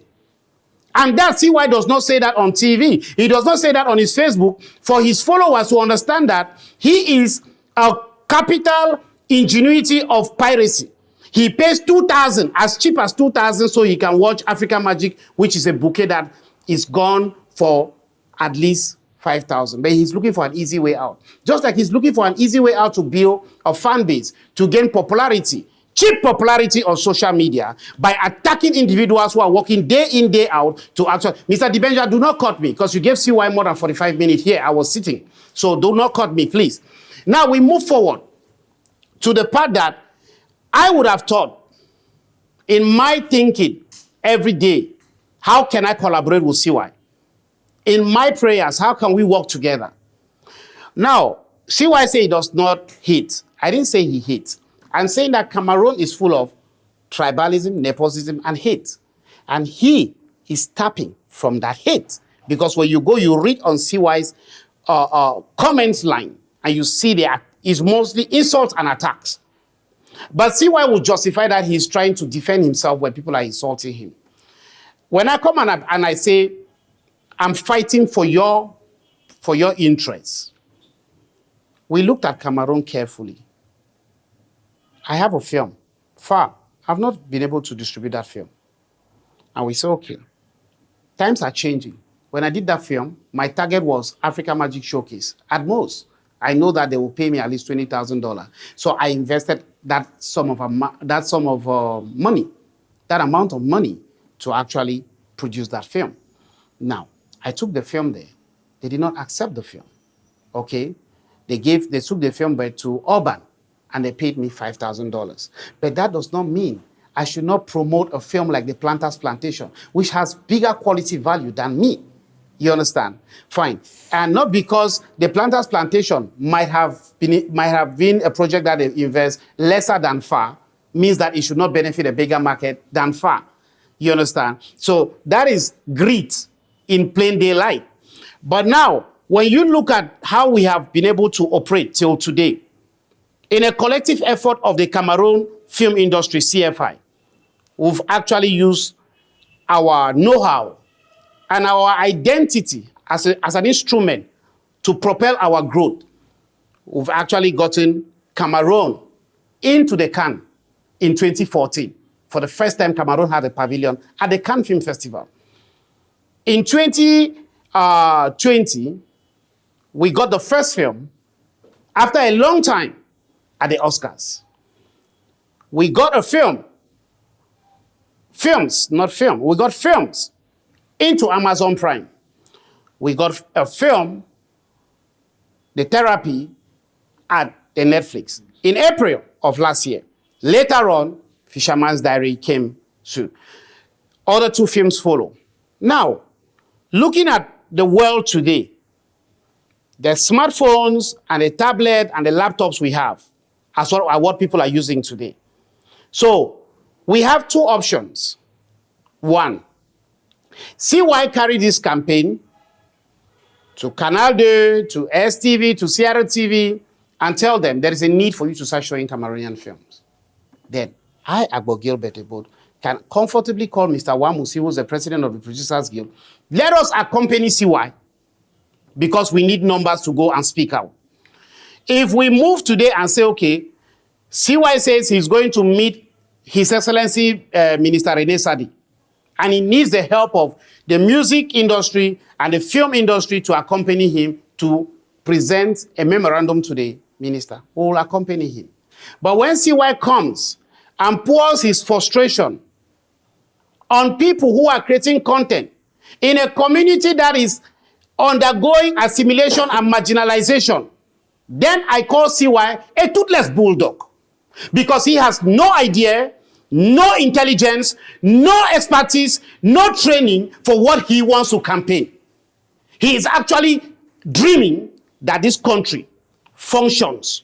And that CY does not say that on TV. He does not say that on his Facebook for his followers to understand that he is a capital ingenuity of piracy. He pays 2,000, as cheap as 2,000, so he can watch Africa Magic, which is a bouquet that is gone for at least 5,000. But he's looking for an easy way out. Just like he's looking for an easy way out to build a fan base, to gain popularity, cheap popularity on social media by attacking individuals who are working day in, day out to actually... Mr. Dibenja, do not cut me, because you gave CY more than 45 minutes here. I was sitting. So do not cut me, please. Now we move forward to the part that I would have thought, in my thinking every day, how can I collaborate with CY? In my prayers, how can we work together? Now, CY say he does not hate. I didn't say he hates. I'm saying that Cameroon is full of tribalism, nepotism, and hate. And he is tapping from that hate. Because when you go, you read on CY's comments line, and you see there is mostly insults and attacks. But CY will justify that he's trying to defend himself when people are insulting him. When I come and I say, I'm fighting for your interests, we looked at Cameroon carefully. I have a film, far. I've not been able to distribute that film. And we said, okay, times are changing. When I did that film, my target was Africa Magic Showcase. At most, I know that they will pay me at least $20,000. So I invested that amount of money to actually produce that film. Now, I took the film there. They did not accept the film. Okay? They took the film back to Urban, and they paid me $5,000. But that does not mean I should not promote a film like The Planter's Plantation, which has bigger quality value than me. You understand? Fine. And not because the Planters Plantation might have been a project that they invest lesser than FAR, means that it should not benefit a bigger market than FAR. You understand? So that is greed in plain daylight. But now, when you look at how we have been able to operate till today, in a collective effort of the Cameroon film industry, CFI, we've actually used our know-how and our identity as an instrument to propel our growth. We've actually gotten Cameroon into the Cannes in 2014. For the first time, Cameroon had a pavilion at the Cannes Film Festival. In 2020, we got the first film after a long time at the Oscars. We got a film. Films, not film. We got films into Amazon Prime. We got a film, The Therapy, at the Netflix in April of last year. Later on, Fisherman's Diary came soon. Other two films follow. Now, looking at the world today, the smartphones and the tablet and the laptops we have are what people are using today. So we have two options. One, CY carry this campaign to Canal 2, to STV, to Sierra TV, and tell them there is a need for you to start showing Cameroonian films. Then I, Agbo Gilbert Ebod, can comfortably call Mr. Wamusi, who's the president of the Producers Guild. Let us accompany CY because we need numbers to go and speak out. If we move today and say, okay, CY says he's going to meet His Excellency Minister Rene Sadi, and he needs the help of the music industry and the film industry to accompany him to present a memorandum to the minister. We will accompany him. But when CY comes and pours his frustration on people who are creating content in a community that is undergoing assimilation and marginalization, then I call CY a toothless bulldog because he has no idea, no intelligence, no expertise, no training for what he wants to campaign. He is actually dreaming that this country functions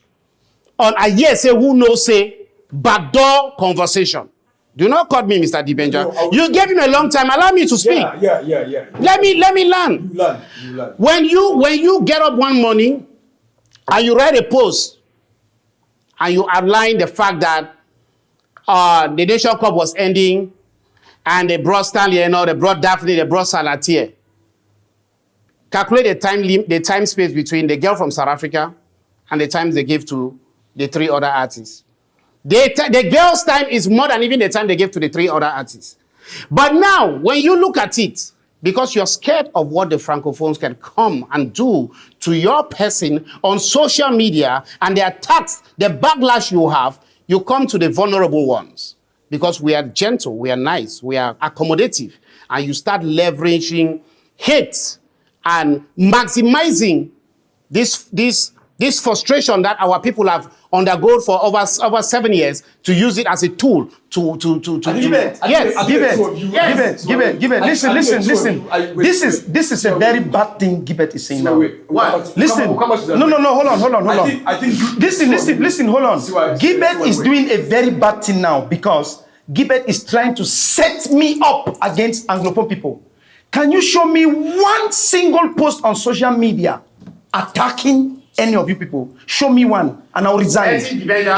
on a yes, say, who knows, say, backdoor conversation. Do not cut me, Mr. Dibenja. No, you gave him a long time. Allow me to speak. Yeah. Let me learn. You learn. When you get up one morning and you write a post and you outline the fact that the Nation Cup was ending and they brought Stanley, they brought Daphne, they brought Salatier. Calculate the time space between the girl from South Africa and the times they gave to the three other artists. The girl's time is more than even the time they gave to the three other artists. But now, when you look at it, because you're scared of what the Francophones can come and do to your person on social media and the attacks, the backlash you have, you come to the vulnerable ones. Because we are gentle, we are nice, we are accommodative, and you start leveraging hate and maximizing this frustration that our people have undergone for over 7 years to use it as a tool to Listen. This is a very bad thing Gilbert is saying now. Why? Listen. No, hold on. I think Listen, hold on. Gilbert is doing a very bad thing now because Gilbert is trying to set me up against Anglophone people. Can you show me one single post on social media attacking any of you people? Show me one and I'll resign.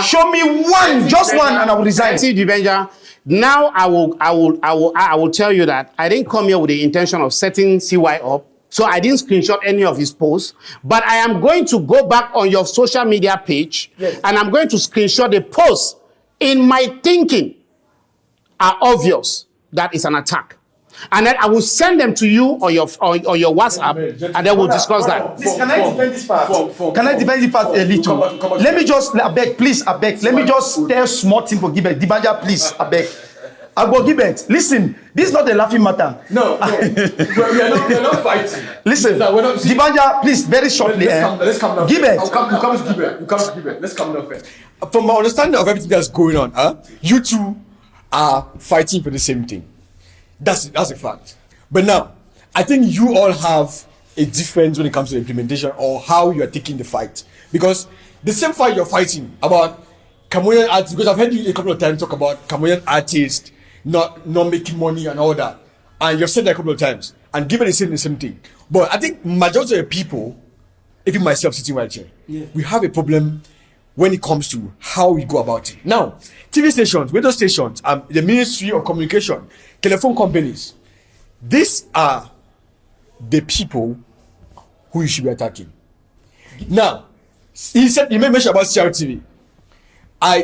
Show me one, just one, and I will resign. Now I will tell you that I didn't come here with the intention of setting CY up. So I didn't screenshot any of his posts, but I am going to go back on your social media page, yes, and I'm going to screenshot the posts. In my thinking are obvious that it's an attack. And then I will send them to you or your WhatsApp, and then we'll discuss that. Can I defend this part? Can I defend this part a little? Let me just, I beg. Let me just tell small thing for Gilbert. Dibanja, please, I beg. Agbo Gilbert, listen, this is not a laughing matter. No. we are not fighting. Listen, Dibanja, please, very shortly. Let's come down. Gilbert. You come to Gilbert. Let's come down first. From my understanding of everything that's going on, you two are fighting for the same thing. That's a fact. But now, I think you all have a difference when it comes to implementation or how you are taking the fight. Because the same fight you're fighting about Cameroonian artists, because I've heard you a couple of times talk about Cameroonian artists not making money and all that. And you've said that a couple of times. And given the same thing. But I think majority of the people, even myself sitting right here, we have a problem when it comes to how we go about it. Now, TV stations, radio stations, the Ministry of Communication, telephone companies, these are the people who you should be attacking. Now, he made mention about CRTV.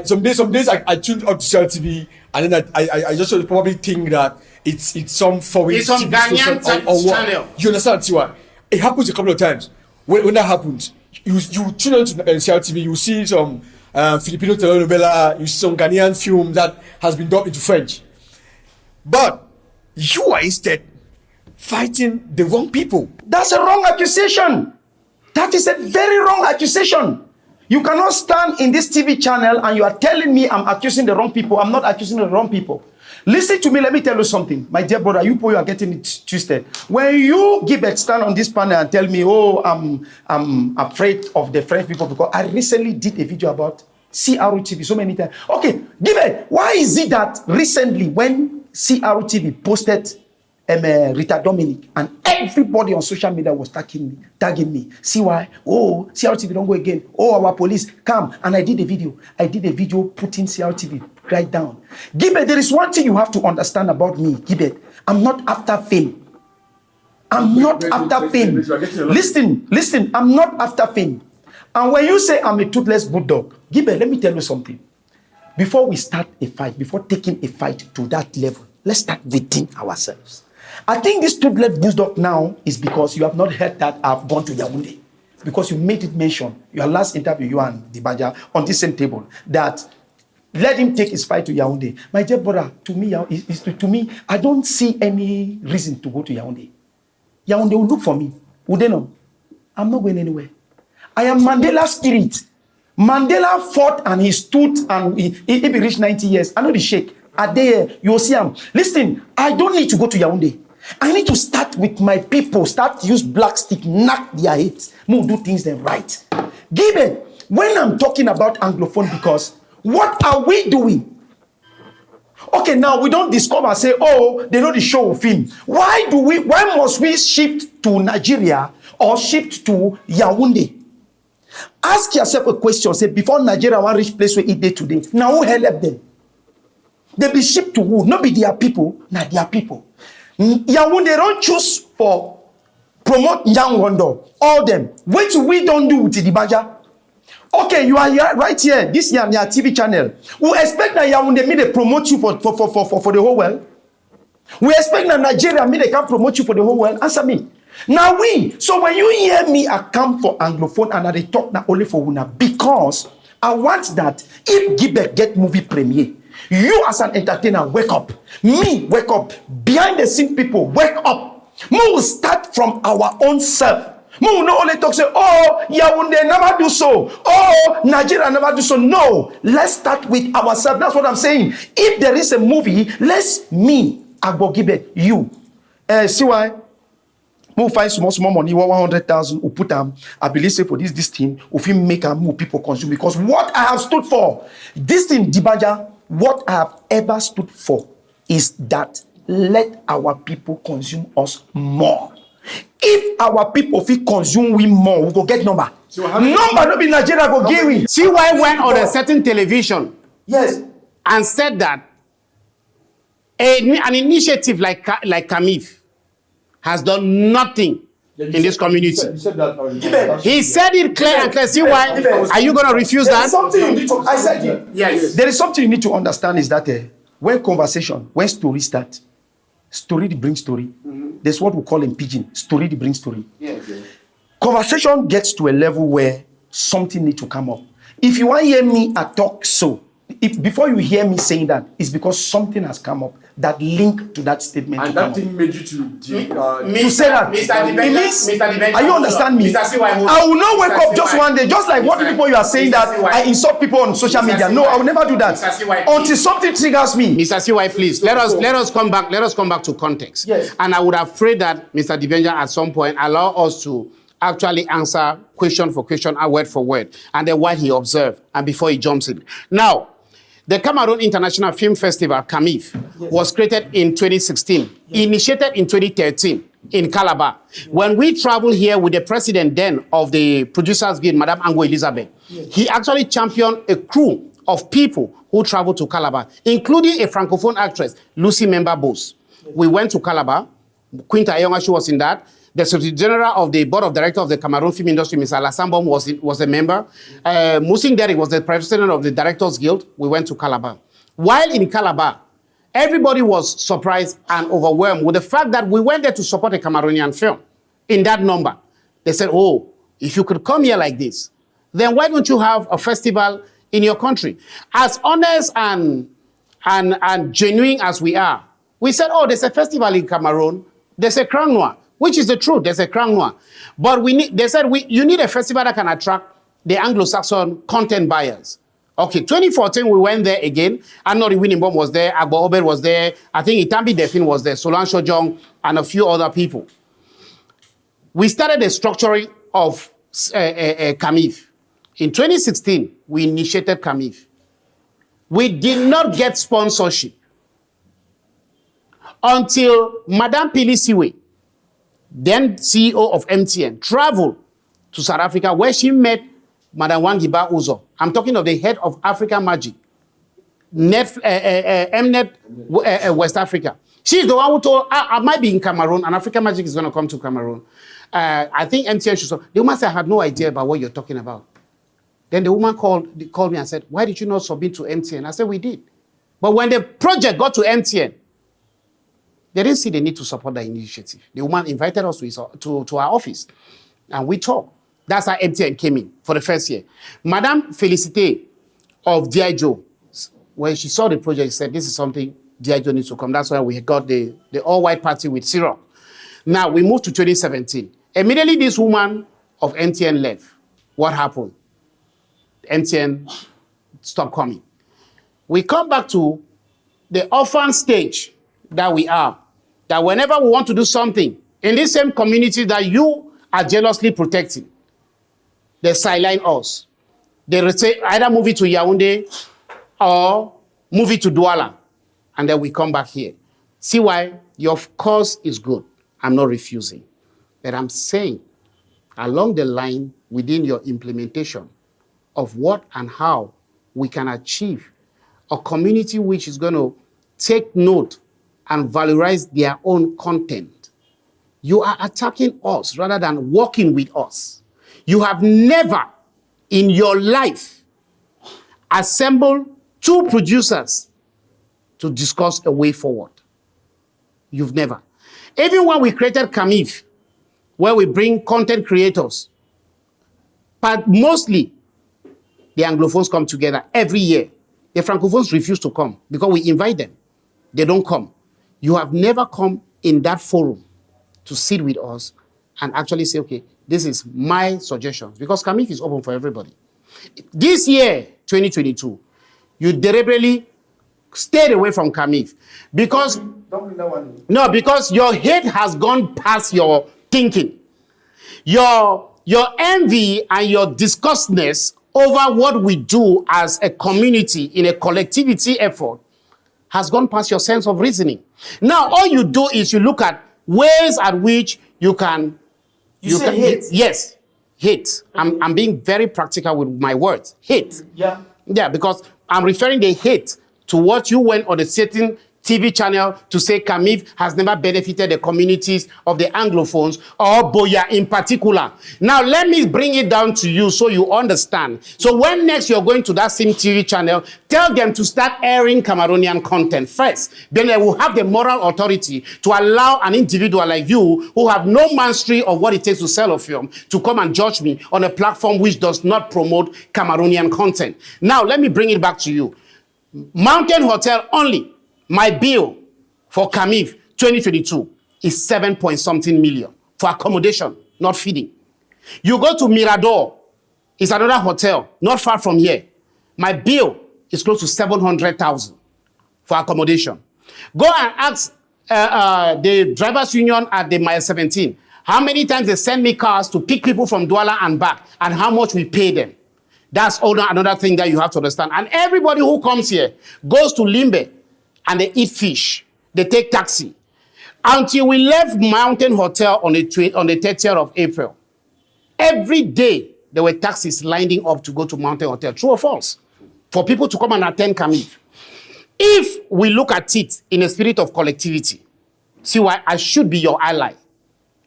Some days I tuned up to CRTV, and then I just probably think that it's some foreign it's on TV station or what. channel. You understand, Tiwa? It happens a couple of times. When that happens, you tune on to CRTV, you see some Filipino telenovela, you see some Ghanaian film that has been dubbed into French. But you are instead fighting the wrong people. That's a wrong accusation. That is a very wrong accusation. You cannot stand in this TV channel and you are telling me I'm accusing the wrong people. I'm not accusing the wrong people. Listen to me, let me tell you something. My dear brother, you are getting it twisted. When you, Gilbert, stand on this panel and tell me, oh, I'm afraid of the French people, because I recently did a video about CRTV so many times. Okay, Gilbert, why is it that recently when CRTV posted Rita Dominic and everybody on social media was tagging me. See why? Oh, CRTV don't go again. Oh, our police come. And I did a video putting CRTV right down. Gilbert, there is one thing you have to understand about me, Gilbert. I'm not after fame. Listen, I'm not after fame. And when you say I'm a toothless bulldog, Gilbert, let me tell you something. Before we start a fight, before taking a fight to that level, let's start within ourselves. I think this toothless bulldog now is because you have not heard that I've gone to Yaoundé. Because you made it mention, your last interview, you and Dibanja, on this same table, that let him take his fight to Yaoundé. My dear brother, to me, I don't see any reason to go to Yaoundé. Yaoundé will look for me. Would they know? I'm not going anywhere. I am Mandela's spirit. Mandela fought and he stood and he reached 90 years. I know the sheikh. Are there? You'll see him. Listen, I don't need to go to Yaoundé. I need to start with my people. Start to use black stick, knock their heads. Move, do things then right. Given, when I'm talking about Anglophone, because what are we doing? Okay, now we don't discover, say, oh, they know the show of film. Why must we shift to Nigeria or shift to Yaoundé? Ask yourself a question, say, before Nigeria want reach place where it day today, now who help them? They be shipped to who? Not be their people, not their people. Yaoundé don't choose for promote Young Wonder, all them. Which we don't do with Dibanja. Okay, you are here, right here, this year, your TV channel. We expect that Yaoundé may they promote you for the whole world. We expect that Nigeria may they can promote you for the whole world. Answer me. Now so when you hear me, I come for Anglophone and I talk not only for Una, because I want that if Gilbert get movie premiere, you as an entertainer, wake up. Me, wake up. Behind the scene people, wake up. We will start from our own self. We will not only talk, say, oh, Yaoundé never do so. Oh, Nigeria never do so. No, let's start with ourselves. That's what I'm saying. If there is a movie, me, Agbo Gilbert, you. See why? We'll find small money, 100,000, we'll put them, I believe, say for this thing, if we make a move, people consume. Because what I have stood for, this thing, Dibanja, what I have ever stood for is that let our people consume us more. If our people feel consume we more, we go get number. So number no be Nigeria go give we. CY went on a certain television. Yes. And said that an initiative like Kamif has done nothing in this community. He said it clear and clear. CY, are you going to refuse that? I said it. Yes. There is something you need to understand is that when story start, story brings story. There's what we call in pidgin, story brings story. Yes. Conversation gets to a level where something needs to come up. If you want to hear me, I talk so. if before you hear me saying that, it's because something has come up that link to that statement. And that thing made you to say that. It means, are you understand me? I will not wake up just one day, just like what people you are saying that I insult people on social media. No, I will never do that until something triggers me. Mr. CY, please let us come back. Let us come back to context. Yes. And I would have prayed that Mr. Dibenja at some point allow us to actually answer question for question and word for word, and then what he observed and before he jumps in. Now, the Cameroon International Film Festival, CAMIF, was created in 2016, initiated in 2013 in Calabar. When we traveled here with the president then of the Producers Guild, Madame Ango Elizabeth, he actually championed a crew of people who traveled to Calabar, including a Francophone actress, Lucy Memba-Bose. We went to Calabar. Quinta Ayonga was in that. The Secretary General of the Board of Directors of the Cameroon Film Industry, Mr. Alassane was a member. Musing Derrick was the president of the Directors Guild. We went to Calabar. While in Calabar, everybody was surprised and overwhelmed with the fact that we went there to support a Cameroonian film in that number. They said, oh, if you could come here like this, then why don't you have a festival in your country? As honest and genuine as we are, we said, oh, there's a festival in Cameroon, there's a Crown Noir. Which is the truth, there's a Crown Noir. But they said, you need a festival that can attract the Anglo-Saxon content buyers. Okay, 2014, we went there again. Anori Winningbom was there, Agbo Obed was there, I think Itambi Defin was there, Solange Shojong, and a few other people. We started the structuring of CAMIF. In 2016, we initiated CAMIF. We did not get sponsorship until Madame Pili Siwe, then CEO of MTN, traveled to South Africa where she met Madam Wangiba Uzo. I'm talking of the head of Africa Magic, Mnet West Africa. She's the one who told, I might be in Cameroon and Africa Magic is going to come to Cameroon. I think MTN should. The woman said, I had no idea about what you're talking about. Then the woman called me and said, why did you not submit to MTN? I said, we did. But when the project got to MTN, they didn't see the need to support the initiative. The woman invited us to our office, and we talked. That's how MTN came in for the first year. Madame Felicité of G.I. Joe, when she saw the project, she said, this is something G.I. Joe needs to come. That's why we got the all-white party with Ciroc. Now, we moved to 2017. Immediately, this woman of MTN left. What happened? MTN stopped coming. We come back to the orphan stage that we are. That whenever we want to do something in this same community that you are jealously protecting, they sideline us. They say either move it to Yaoundé or move it to Douala, and then we come back here. See why? Your cause is good. I'm not refusing. But I'm saying, along the line, within your implementation of what and how we can achieve a community which is going to take note and valorize their own content. You are attacking us rather than working with us. You have never in your life assembled two producers to discuss a way forward. You've never. Even when we created CAMIF, where we bring content creators, but mostly the Anglophones come together every year. The Francophones refuse to come because we invite them. They don't come. You have never come in that forum to sit with us and actually say, okay, this is my suggestions, because CAMIF is open for everybody. This year, 2022, you deliberately stayed away from CAMIF because, no, because your head has gone past your thinking. Your envy and your disgustness over what we do as a community in a collectivity effort has gone past your sense of reasoning. Now, all you do is you look at ways at which you can... You say hate? Yes, hate. Okay. I'm being very practical with my words. Hate. Yeah. Yeah, because I'm referring the hate to what you went on a certain TV channel to say CAMIF has never benefited the communities of the Anglophones or Boya in particular. Now, let me bring it down to you so you understand. So when next you're going to that same TV channel, tell them to start airing Cameroonian content first. Then they will have the moral authority to allow an individual like you who have no mastery of what it takes to sell a film to come and judge me on a platform which does not promote Cameroonian content. Now, let me bring it back to you. Mountain Hotel only, my bill for Camif 2022 is 7 point something million for accommodation, not feeding. You go to Mirador, it's another hotel, not far from here. My bill is close to 700,000 for accommodation. Go and ask the drivers union at the Mile 17, how many times they send me cars to pick people from Douala and back, and how much we pay them. That's another thing that you have to understand. And everybody who comes here goes to Limbe and they eat fish. They take taxi. Until we left Mountain Hotel on the 30th of April, every day there were taxis lining up to go to Mountain Hotel. True or false? For people to come and attend Camif. If we look at it in a spirit of collectivity, see why I should be your ally,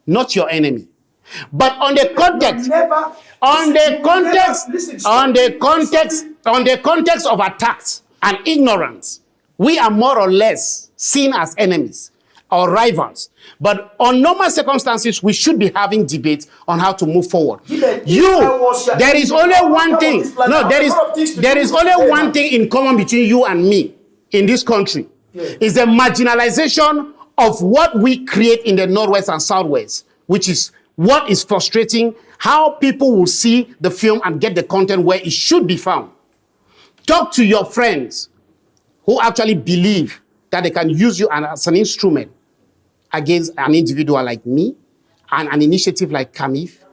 not your enemy. But on the context of attacks and ignorance, we are more or less seen as enemies or rivals. But on normal circumstances, we should be having debates on how to move forward. There is only one thing. No, there is only one thing in common between you and me in this country. Is the marginalization of what we create in the Northwest and Southwest, which is what is frustrating, how people will see the film and get the content where it should be found. Talk to your friends who actually believe that they can use you as an instrument against an individual like me and an initiative like Camif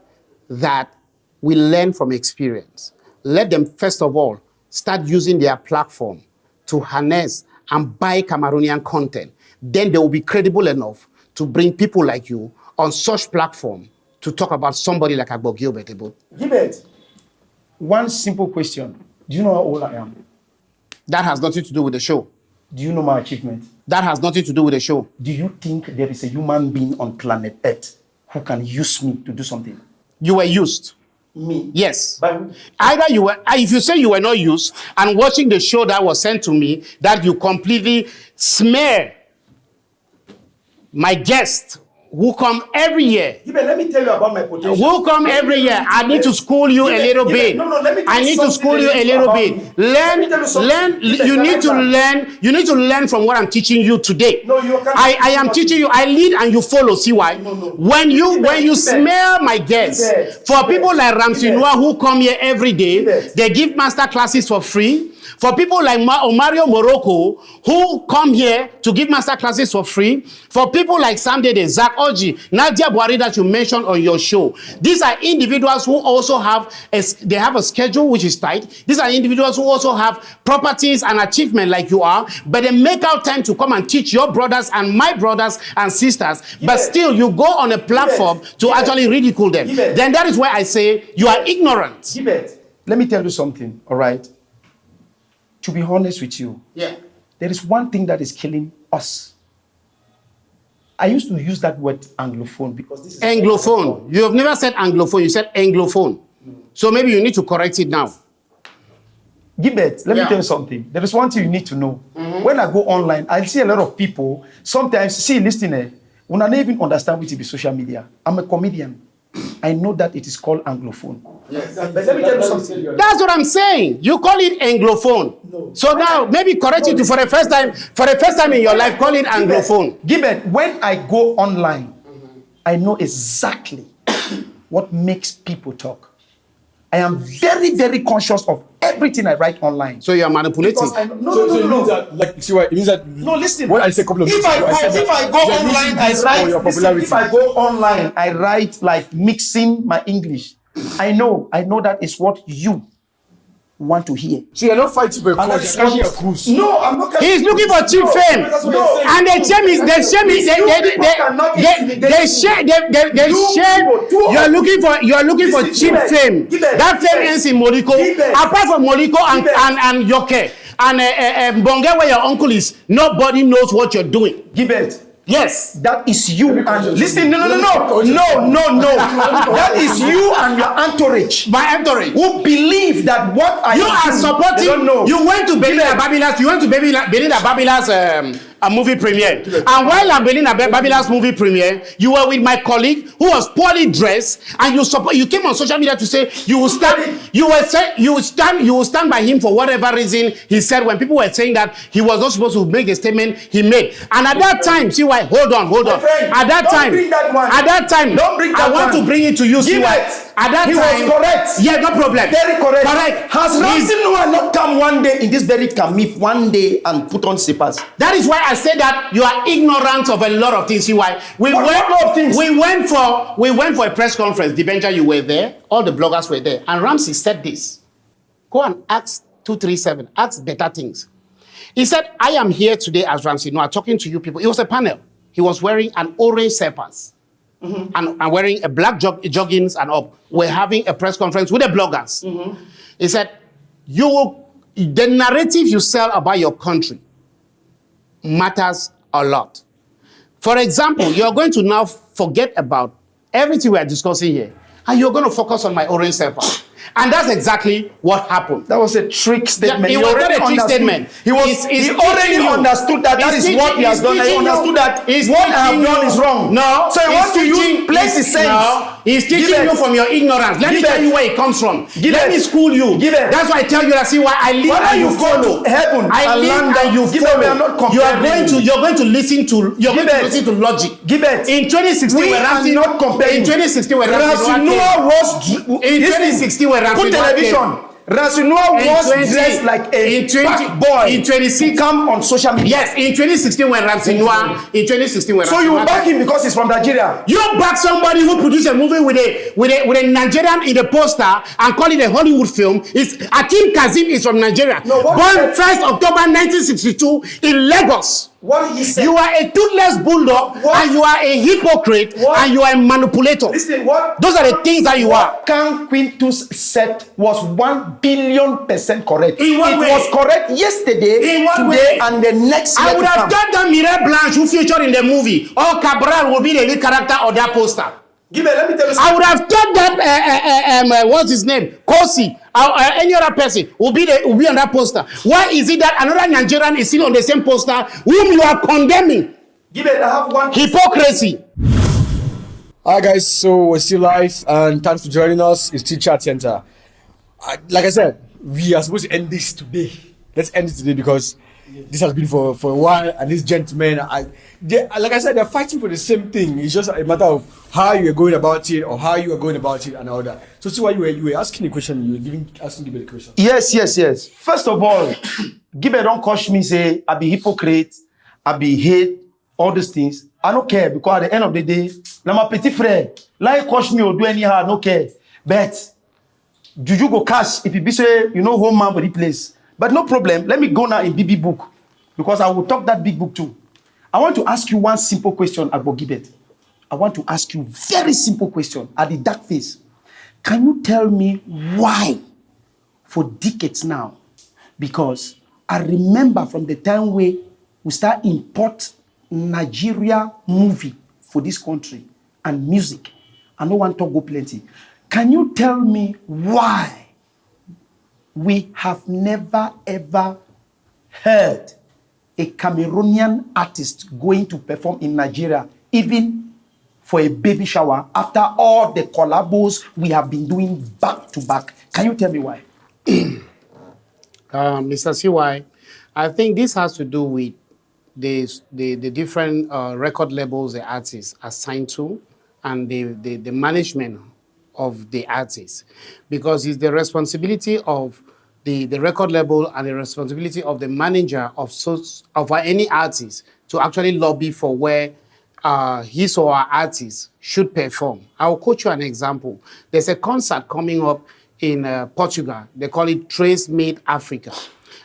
that will learn from experience. Let them, first of all, start using their platform to harness and buy Cameroonian content. Then they will be credible enough to bring people like you on such platform to talk about somebody like Agbo Gilbert. Gilbert, one simple question. Do you know how old I am? That has nothing to do with the show. Do you know my achievement? That has nothing to do with the show. Do you think there is a human being on planet Earth who can use me to do something? You were used. Me? Yes. By Either you were, if you say you were not used, and watching the show that was sent to me, that you completely smear my guest who come every year. Let me tell you about my potential. Who come every year. I need to school you a little bit. No, let me tell I need to school you a little bit. Learn. You need to learn. You need to learn from what I'm teaching you today. No, you can't. I am teaching you. I lead and you follow. See why? No. When you smear my guests, for people like Ramsey Noah who come here every day, they give master classes for free. For people like Mario Morocco, who come here to give master classes for free. For people like Sam Dede, Zach Oji, Nadia Buhari that you mentioned on your show. These are individuals who also have a schedule which is tight. These are individuals who also have properties and achievement like you are, but they make out time to come and teach your brothers and my brothers and sisters, but still you go on a platform to actually ridicule them. Then that is why I say you are ignorant. Let me tell you something, all right? To be honest with you, there is one thing that is killing us. I used to use that word Anglophone because this is Anglophone. You have never said Anglophone, you said Anglophone. So maybe you need to correct it now. Gilbert, let me tell you something. There is one thing you need to know. When I go online, I see a lot of people, sometimes, listen, when I don't even understand what it is social media. I'm a comedian. I know that it is called Anglophone. Yes. But let me tell you something. That's what I'm saying. You call it Anglophone. No. So now maybe correct it for the first time in your life, call it Anglophone. Gilbert, when I go online, I know exactly what makes people talk. I am very, very conscious of everything I write online. So you are manipulating. No. It means that, like, see what it means that. No, listen. When I say a couple of if I go online, I write like mixing my English. I know that is what you want to hear. So you're not fighting for a cause, you're catching a cruise. No, I'm not. He's looking for cheap fame. No. And the shame is you're looking for cheap fame. That fame ends in Moliko. Apart from Moliko and Yoke and Mbonge, where your uncle is, nobody knows what you're doing. Gilbert. Yes. That is you and listen, no. That is you and your entourage. My entourage. Who believe that what I you are supporting. You went to Belinda Babilas. You went to Belinda Babilas' a movie premiere. And while I'm building Babila's movie premiere, you were with my colleague who was poorly dressed, and you came on social media to say you will stand by him for whatever reason he said when people were saying that he was not supposed to make the statement he made. And at that time, see why? Hold on. Friend, at that time, don't bring that I want to bring it to you. See why? At that time, he was correct. Yeah, no problem. Very correct. Correct. Has Ramsey Nouah not come one day in this very Kamif one day and put on slippers? That is why I say that you are ignorant of a lot of things. See why? We went for a press conference. The Benja, you were there. All the bloggers were there. And Ramsey said this. Go and ask 237. Ask better things. He said, I am here today as Ramsey Nouah talking to you people. It was a panel. He was wearing an orange slippers. And wearing a black joggings and up. We're having a press conference with the bloggers. He said, the narrative you sell about your country matters a lot. For example, you're going to now forget about everything we are discussing here, and you're going to focus on my orange self. And that's exactly what happened. That was a trick statement. Yeah, it was not a trick statement. He already understood that that is what he has done. He understood that what I have done is wrong. No. So he wants to use places sense. No. He's teaching you from your ignorance. Let me tell you where it comes from. Let me school you. That's why I tell you that. See why I live and you follow. Heaven I live and you follow. You're going to listen to logic. In 2016, we are not comparing. In 2016, when Ramsey Nouah was in 2016 when Ramsey television. Ramsey Nouah was dressed like a black boy. In 2016, come on social media. Yes, in 2016 when Ramsey Nouah. So you back him because he's from Nigeria. You back somebody who produced a movie with a Nigerian in the poster and call it a Hollywood film. It's Akeem Kazim is from Nigeria. No, born 1st October 1962 in Lagos. What he said. You are a toothless bulldog, and you are a hypocrite, and you are a manipulator. Listen, what? Those are the things that you are. Can Quintus said was 1,000,000,000% correct. In what way? It was correct yesterday, today, and the next year. I would have thought that Mireille Blanche, who featured in the movie, or Cabral will be the lead character of that poster. Let me tell you something. I would have thought that what's his name, Kosi, any other person will be on that poster. Why is it that another Nigerian is still on the same poster whom you are condemning? I have one hypocrisy. Alright guys, so we're still live and thanks for joining us. It's Chit Chat Center. Like I said, we are supposed to end this today. Let's end it today because this has been for a while, and these gentlemen, like I said, they're fighting for the same thing. It's just a matter of how you are going about it or how you are going about it and all that. So see why you were asking a question, you were asking Gibe the question. Yes. First of all, Gibe don't coach me, say, I be hypocrite, I be hate, all these things. I don't care because at the end of the day, I'm a petit frère. Like coach me or do anyhow, I don't care. But Juju go cash if you be say, home man for the place. But no problem. Let me go now in BB book because I will talk that big book too. I want to ask you one simple question about Gibet. I want to ask you very simple question at the dark face. Can you tell me why for decades now? Because I remember from the time we start import Nigeria movie for this country and music. I don't want to go plenty. Can you tell me why we have never ever heard a Cameroonian artist going to perform in Nigeria, even for a baby shower, after all the collabos we have been doing back to back? Can you tell me why? Mr. CY, I think this has to do with the different record labels the artists are signed to and the management of the artists, because it's the responsibility of the record label and the responsibility of the manager of any artist to actually lobby for where his or her artist should perform. I will quote you an example. There's a concert coming up in Portugal. They call it Trace Made Africa.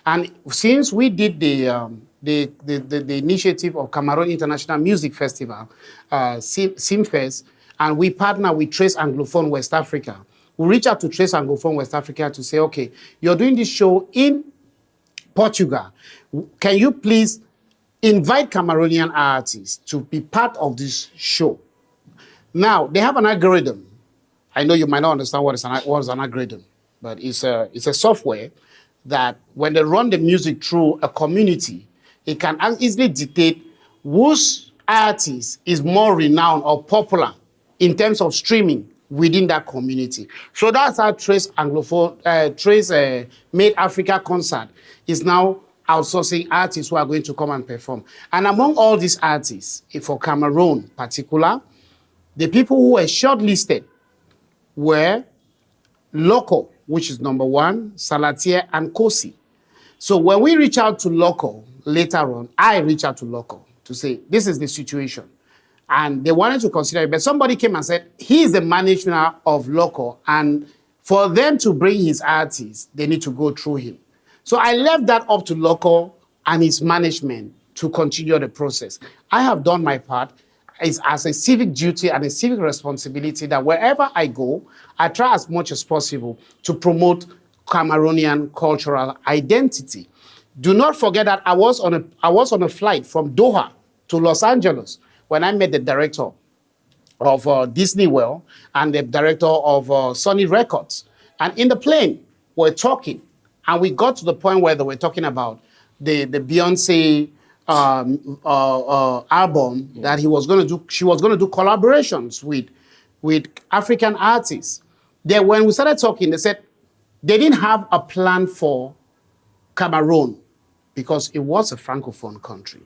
And since we did the initiative of Cameroon International Music Festival, Simfest, and we partner with Trace Anglophone West Africa, we reach out to Trace Anglophone West Africa to say, okay, you're doing this show in Portugal. Can you please invite Cameroonian artists to be part of this show? Now, they have an algorithm. I know you might not understand what is an algorithm, but it's a software that when they run the music through a community, it can easily dictate whose artist is more renowned or popular in terms of streaming within that community. So that's how Trace Anglophone, Trace Made Africa Concert is now outsourcing artists who are going to come and perform. And among all these artists, for Cameroon in particular, the people who were shortlisted were Loco, which is number one, Salatier, and Kosi. So when we reach out to Loco later on, I reach out to Loco to say, this is the situation. And they wanted to consider it, but somebody came and said, he is the manager of Loco, and for them to bring his artists, they need to go through him. So I left that up to Loco and his management to continue the process. I have done my part. It's as a civic duty and a civic responsibility that wherever I go, I try as much as possible to promote Cameroonian cultural identity. Do not forget that I was on a flight from Doha to Los Angeles when I met the director of Disney World and the director of Sony Records. And in the plane, we're talking, and we got to the point where they were talking about the Beyonce album that she was going to do collaborations with African artists. Then when we started talking, they said they didn't have a plan for Cameroon because it was a Francophone country.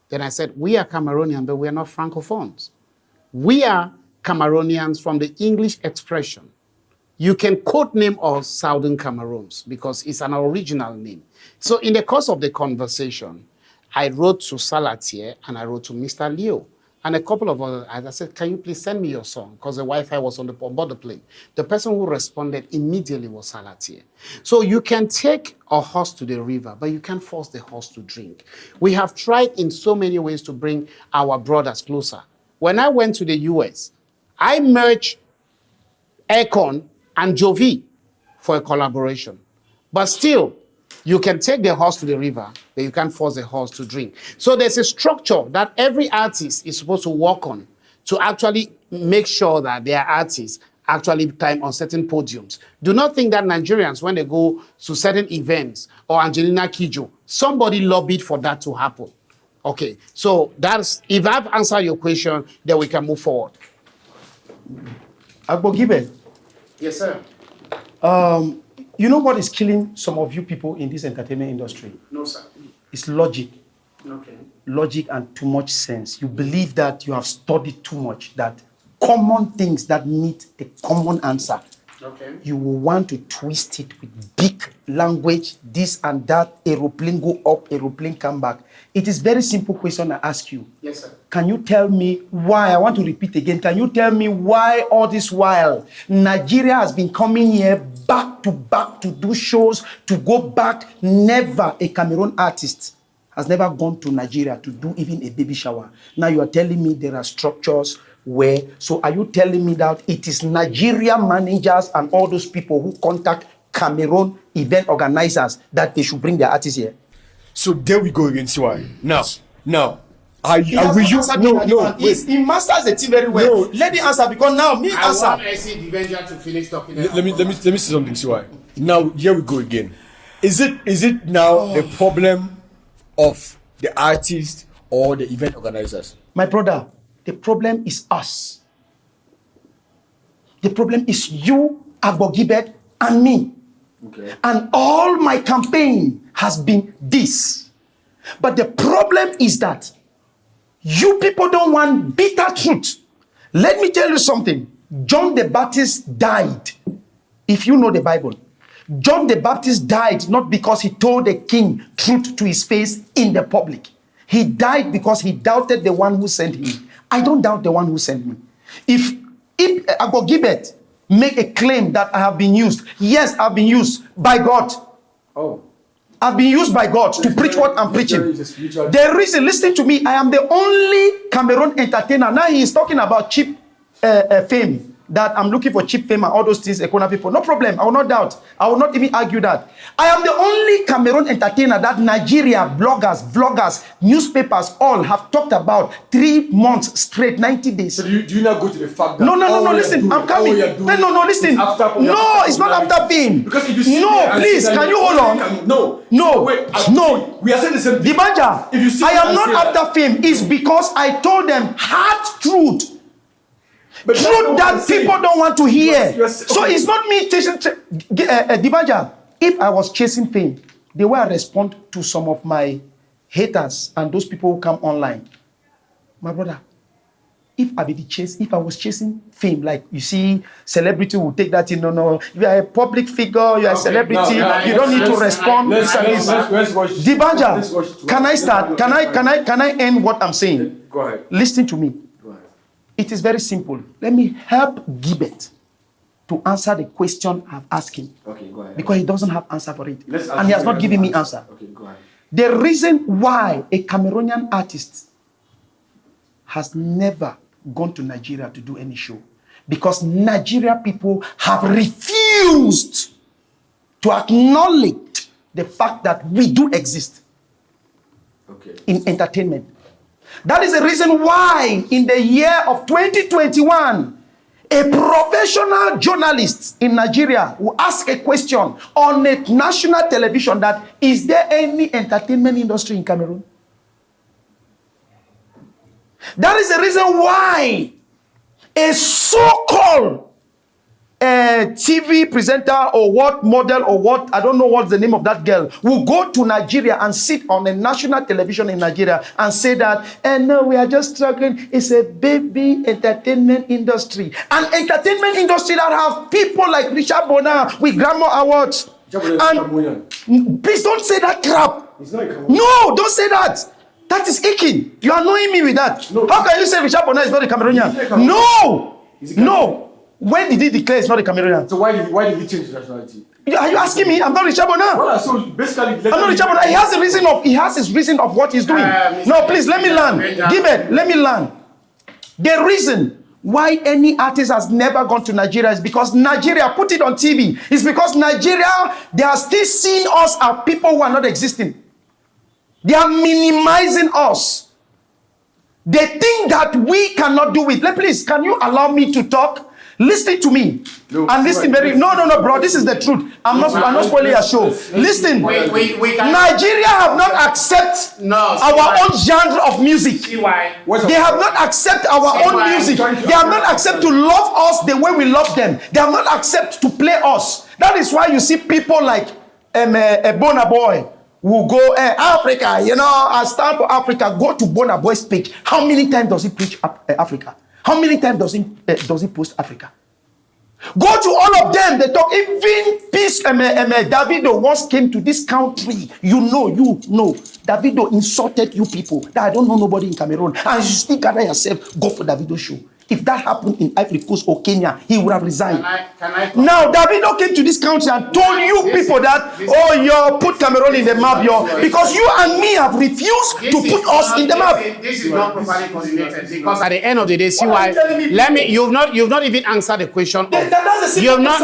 Then I said, we are Cameroonian, but we are not Francophones. We are Cameroonians from the English expression. You can quote name of Southern Cameroons because it's an original name. So in the course of the conversation, I wrote to Salatier and I wrote to Mr. Leo and a couple of others. I said, can you please send me your song? Because the Wi-Fi was on board the plane. The person who responded immediately was Salatier. So you can take a horse to the river, but you can't force the horse to drink. We have tried in so many ways to bring our brothers closer. When I went to the US, I merged Akon and Jovi for a collaboration. But still, you can take the horse to the river, but you can't force the horse to drink. So there's a structure that every artist is supposed to work on to actually make sure that their artists actually climb on certain podiums. Do not think that Nigerians, when they go to certain events, or Angelina Kidjo, somebody lobbied for that to happen. Okay, so that's, if I've answered your question, then we can move forward. Agbo Gibe. Yes, sir. You know what is killing some of you people in this entertainment industry? No, sir. It's logic. Okay. Logic and too much sense. You believe that you have studied too much, that common things that need a common answer. Okay. You will want to twist it with big language, this and that, aeroplane go up, aeroplane come back. It is very simple question I ask you. Yes, sir. Can you tell me why? I want to repeat again. Can you tell me why all this while Nigeria has been coming here back to do shows, to go back? Never a Cameroon artist has never gone to Nigeria to do even a baby shower. Now you are telling me there are structures where, so are you telling me that it is Nigeria managers and all those people who contact Cameroon event organizers that they should bring their artists here? So there we go again, Siwai. Now, He masters the team very well. No. Let me answer because now me answer. I want SC Avenger to finish talking. let me say something, Siwai. Now here we go again. Is it now a problem of the artist or the event organizers? My brother, the problem is us. The problem is you, Agbo Gibet, and me. Okay. And all my campaign has been this. But the problem is that you people don't want bitter truth. Let me tell you something. John the Baptist died. If you know the Bible, John the Baptist died not because he told the king truth to his face in the public. He died because he doubted the one who sent him. I don't doubt the one who sent me. If Agbo Gibet make a claim that I have been used, yes, I've been used by God. Oh. I've been used by God to preach what I'm preaching. The reason, listen to me, I am the only Cameroon entertainer. Now he is talking about cheap fame. that I'm looking for cheap fame and all those things, Ekona people. No problem. I will not doubt. I will not even argue that. I am the only Cameroon entertainer that Nigeria, bloggers, vloggers, newspapers, all have talked about 3 months straight, 90 days. So do you not go to the fact that No, listen, I'm coming. No, listen. No, it's not after fame. Because if you see please, can you hold on? No. We are saying the same thing. Dibanja, If you see I am and not say after fame. It's because I told them hard truth. But that's Truth not that what I'm saying. people don't want to hear. You are So okay. it's not me chasing Dibanja. If I was chasing fame, the way I respond to some of my haters and those people who come online, my brother, if I was chasing fame, like you see, celebrity will take that in. No. You are a public figure, you are a celebrity, you don't need to respond. Let's watch. Dibanja, can I start? Can I end what I'm saying? Go ahead. Listen to me. Go ahead. It is very simple. Let me help Gibbet to answer the question I've asked him. Okay, go ahead. Because he doesn't have answer for it. Let's And he has not given me answer. Okay, go ahead. The reason why a Cameroonian artist has never gone to Nigeria to do any show, because Nigeria people have refused to acknowledge the fact that we do exist in entertainment. That is the reason why in the year of 2021, a professional journalist in Nigeria will ask a question on a national television that, is there any entertainment industry in Cameroon? That is the reason why a so-called TV presenter or what model or what, I don't know what's the name of that girl, will go to Nigeria and sit on a national television in Nigeria and say that, no, we are just struggling. It's a baby entertainment industry. An entertainment industry that have people like Richard Bona with Grammar Awards. And please don't say that crap. No, don't say that. That is icky. You are annoying me with that. No. How can you say Richard Bona is not a Cameroonian? No. When did he declare it's not a Cameroonian? So why did he change nationality? Are you asking me? I'm not Richard Bona. Well, so basically, I'm not Richard Bona. He has his reason of what he's doing. No, please let me learn. Give it. Let me learn. The reason why any artist has never gone to Nigeria is because Nigeria put it on TV. It's because Nigeria, they are still seeing us as people who are not existing. They are minimizing us. They think that we cannot do it. Please, can you allow me to talk? Listen to me. And listen very... No, bro. This is the truth. I'm not spoiling your show. Listen. Nigeria have not accepted our own genre of music. They have not accepted our own music. They have not accepted to love us the way we love them. They have not accepted to play us. That is why you see people like Burna Boy will go, Africa, I stand for Africa. Go to Burna Boy's page. How many times does he preach Africa? How many times does he post Africa? Go to all of them. They talk. Even peace. Davido once came to this country. You know. Davido insulted you people. That I don't know nobody in Cameroon. And you still gather yourself. Go for Davido show. If that happened in Ivory Coast or Kenya, he would have resigned. Now, Davido came to this country and told you people that, you put Cameroon in the map, because you and me have refused to put us in the map. This is not properly coordinated, because at the end of the day, see why? You've not even answered the question. You've not.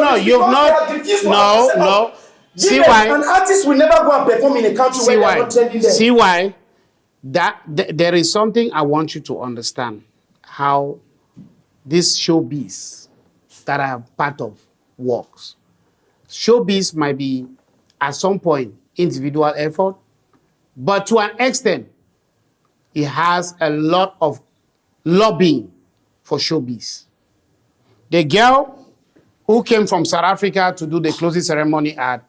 No. See why? An artist will never go and perform in a country where they are not trending there. See why? There is something I want you to understand. How this showbiz that I am part of works. Showbiz might be, at some point, individual effort, but to an extent, it has a lot of lobbying for showbiz. The girl who came from South Africa to do the closing ceremony at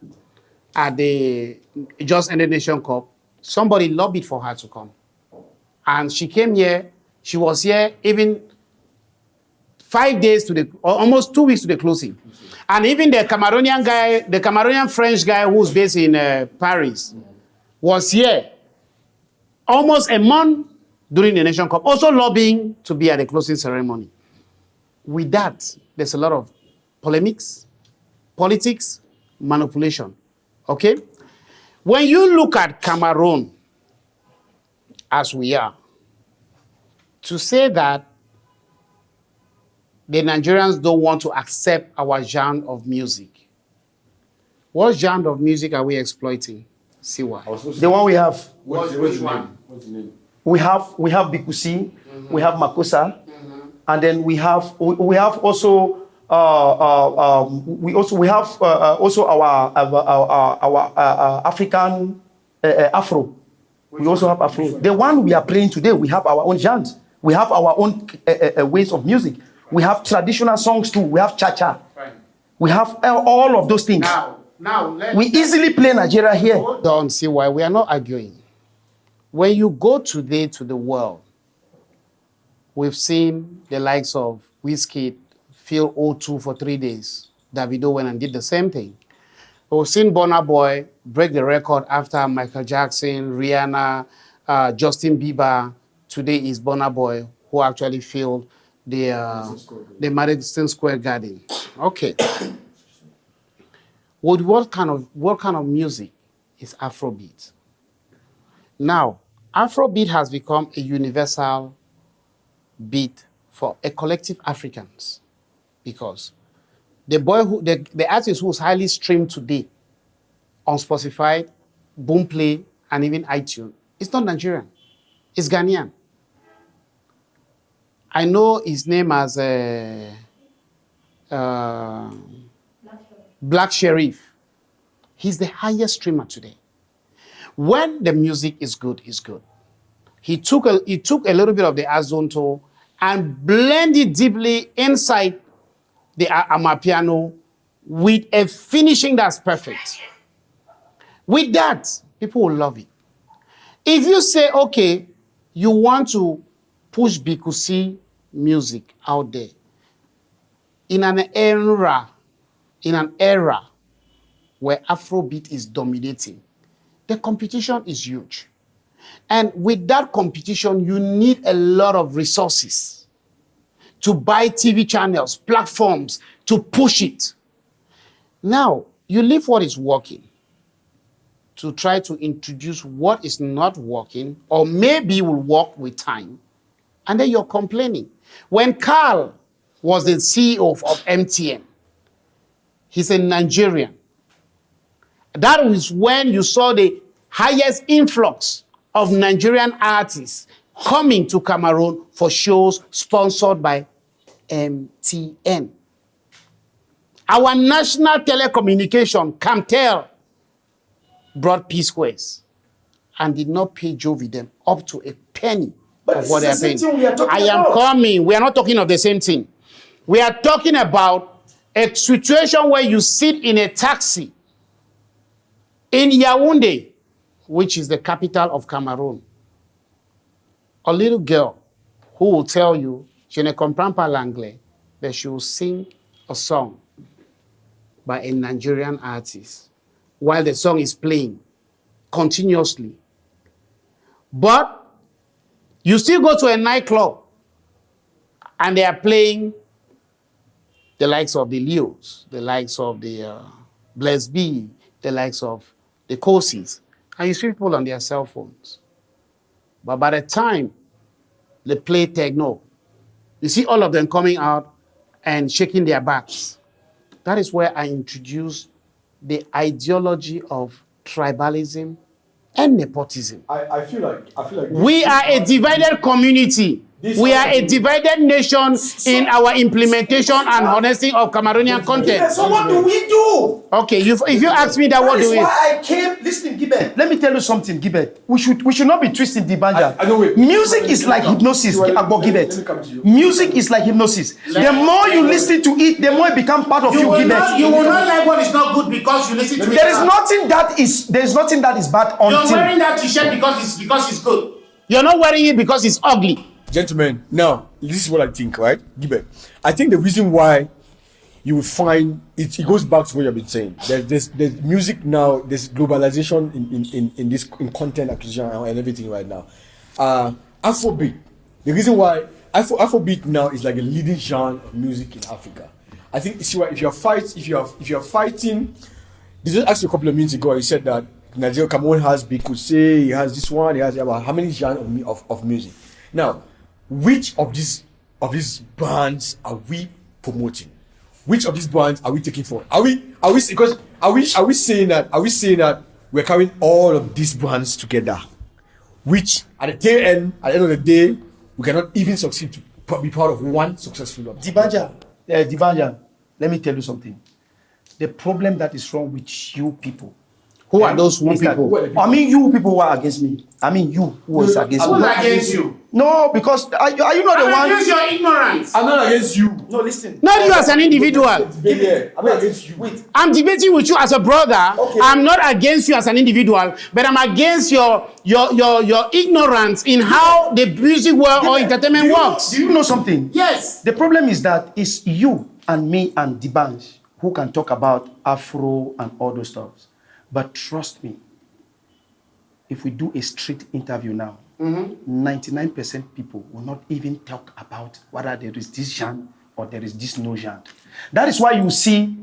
the Just Ended Nation Cup, somebody lobbied for her to come. And she came here, she was here even 5 days almost 2 weeks to the closing. And even the Cameroonian guy, the Cameroonian French guy who's based in Paris, was here almost a month during the Nation Cup, also lobbying to be at the closing ceremony. With that, there's a lot of polemics, politics, manipulation. Okay? When you look at Cameroon as we are, to say that the Nigerians don't want to accept our genre of music. What genre of music are we exploiting? See why. The one we have. What's the name? What's the name? We have Bikusi, we have Makosa, and then we have also our African Afro. We also have Afro. The one we are playing today, we have our own genre. We have our own ways of music. We have traditional songs too. We have cha-cha. Right. We have all of those things. We easily play Nigeria here. Don't see why we are not arguing. When you go today to the world, we've seen the likes of Wizkid fill O2 for 3 days. Davido went and did the same thing. We've seen Burna Boy break the record after Michael Jackson, Rihanna, Justin Bieber. Today is Burna Boy who actually filled the Madison Square Garden. Okay. What kind of music is Afrobeat? Now, Afrobeat has become a universal beat for a collective Africans because the artist who's highly streamed today on Spotify, Boomplay, and even iTunes, it's not Nigerian, it's Ghanaian. I know his name as Black Sherif. He's the highest streamer today. When the music is good, it's good. He took a little bit of the Azonto and blended deeply inside the Amapiano with a finishing that's perfect. With that, people will love it. If you say, okay, you want to push Bikusi music out there in an era where Afrobeat is dominating, the competition is huge. And with that competition, you need a lot of resources to buy TV channels, platforms, to push it. Now, you leave what is working to try to introduce what is not working, or maybe will work with time, and then you're complaining. When Carl was the CEO of MTN, he's a Nigerian. That was when you saw the highest influx of Nigerian artists coming to Cameroon for shows sponsored by MTN. Our national telecommunication, Camtel, brought P-Squares and did not pay Jovidem up to a penny of what they are paying. I am coming. We are not talking of the same thing. We are talking about a situation where you sit in a taxi in Yaoundé, which is the capital of Cameroon. A little girl who will tell you, je ne comprends pas l'anglais, but she will sing a song by a Nigerian artist while the song is playing continuously. But you still go to a nightclub and they are playing the likes of the Leos, the likes of the Bless B, the likes of the Kosis, and you see people on their cell phones. But by the time they play techno, you see all of them coming out and shaking their backs. That is where I introduce the ideology of tribalism and nepotism. I feel like we are a divided community. We are a divided nation in our implementation and harnessing of Cameroonian content. So what do we do? Okay, if you ask me that, what do we? That is why I came. Listen, Gibbet. Let me tell you something, Gibbet. We should not be twisting the banja. I know it. Music is like hypnosis, Agbo Gibbet. Music is like hypnosis. The more you listen to it, the more it becomes part of you, Gibbet. You will not like what is not good because you listen to it. There is nothing that is bad until you're wearing that t-shirt because it's good. You're not wearing it because it's ugly. Gentlemen, now, this is what I think, right? Gibbet. I think the reason why you will find, it goes back to what you've been saying. There's music now, there's globalization in content acquisition and everything right now. Afrobeat, the reason why Afrobeat now is like a leading genre of music in Africa. I think, if you're fighting, they just asked you a couple of minutes ago, you said that Nigeria, Cameroon has Bikusi, he has this one, he has about how many genres of music. Now, which of these bands are we promoting? Which of these brands are we taking for? Are we saying that we're carrying all of these brands together, which at the end of the day, we cannot even succeed to be part of one successful one? Dibanja, let me tell you something. The problem that is wrong with you people. Who are those is that- people? I mean, you people who are against me. I mean, you who is against me. Who's against you? No, because are you not the I'm one? against your ignorance. I'm not against you. No, listen. Not you as an individual. I'm not against you. Wait. I'm debating with you as a brother. Okay. I'm not against you as an individual, but I'm against your ignorance in how the music world or entertainment works. Do you know something? Yes. The problem is that it's you and me and Dibanj who can talk about Afro and all those stuff. But trust me, if we do a street interview now, 99% people will not even talk about whether there is this genre or there is this no genre. That is why you see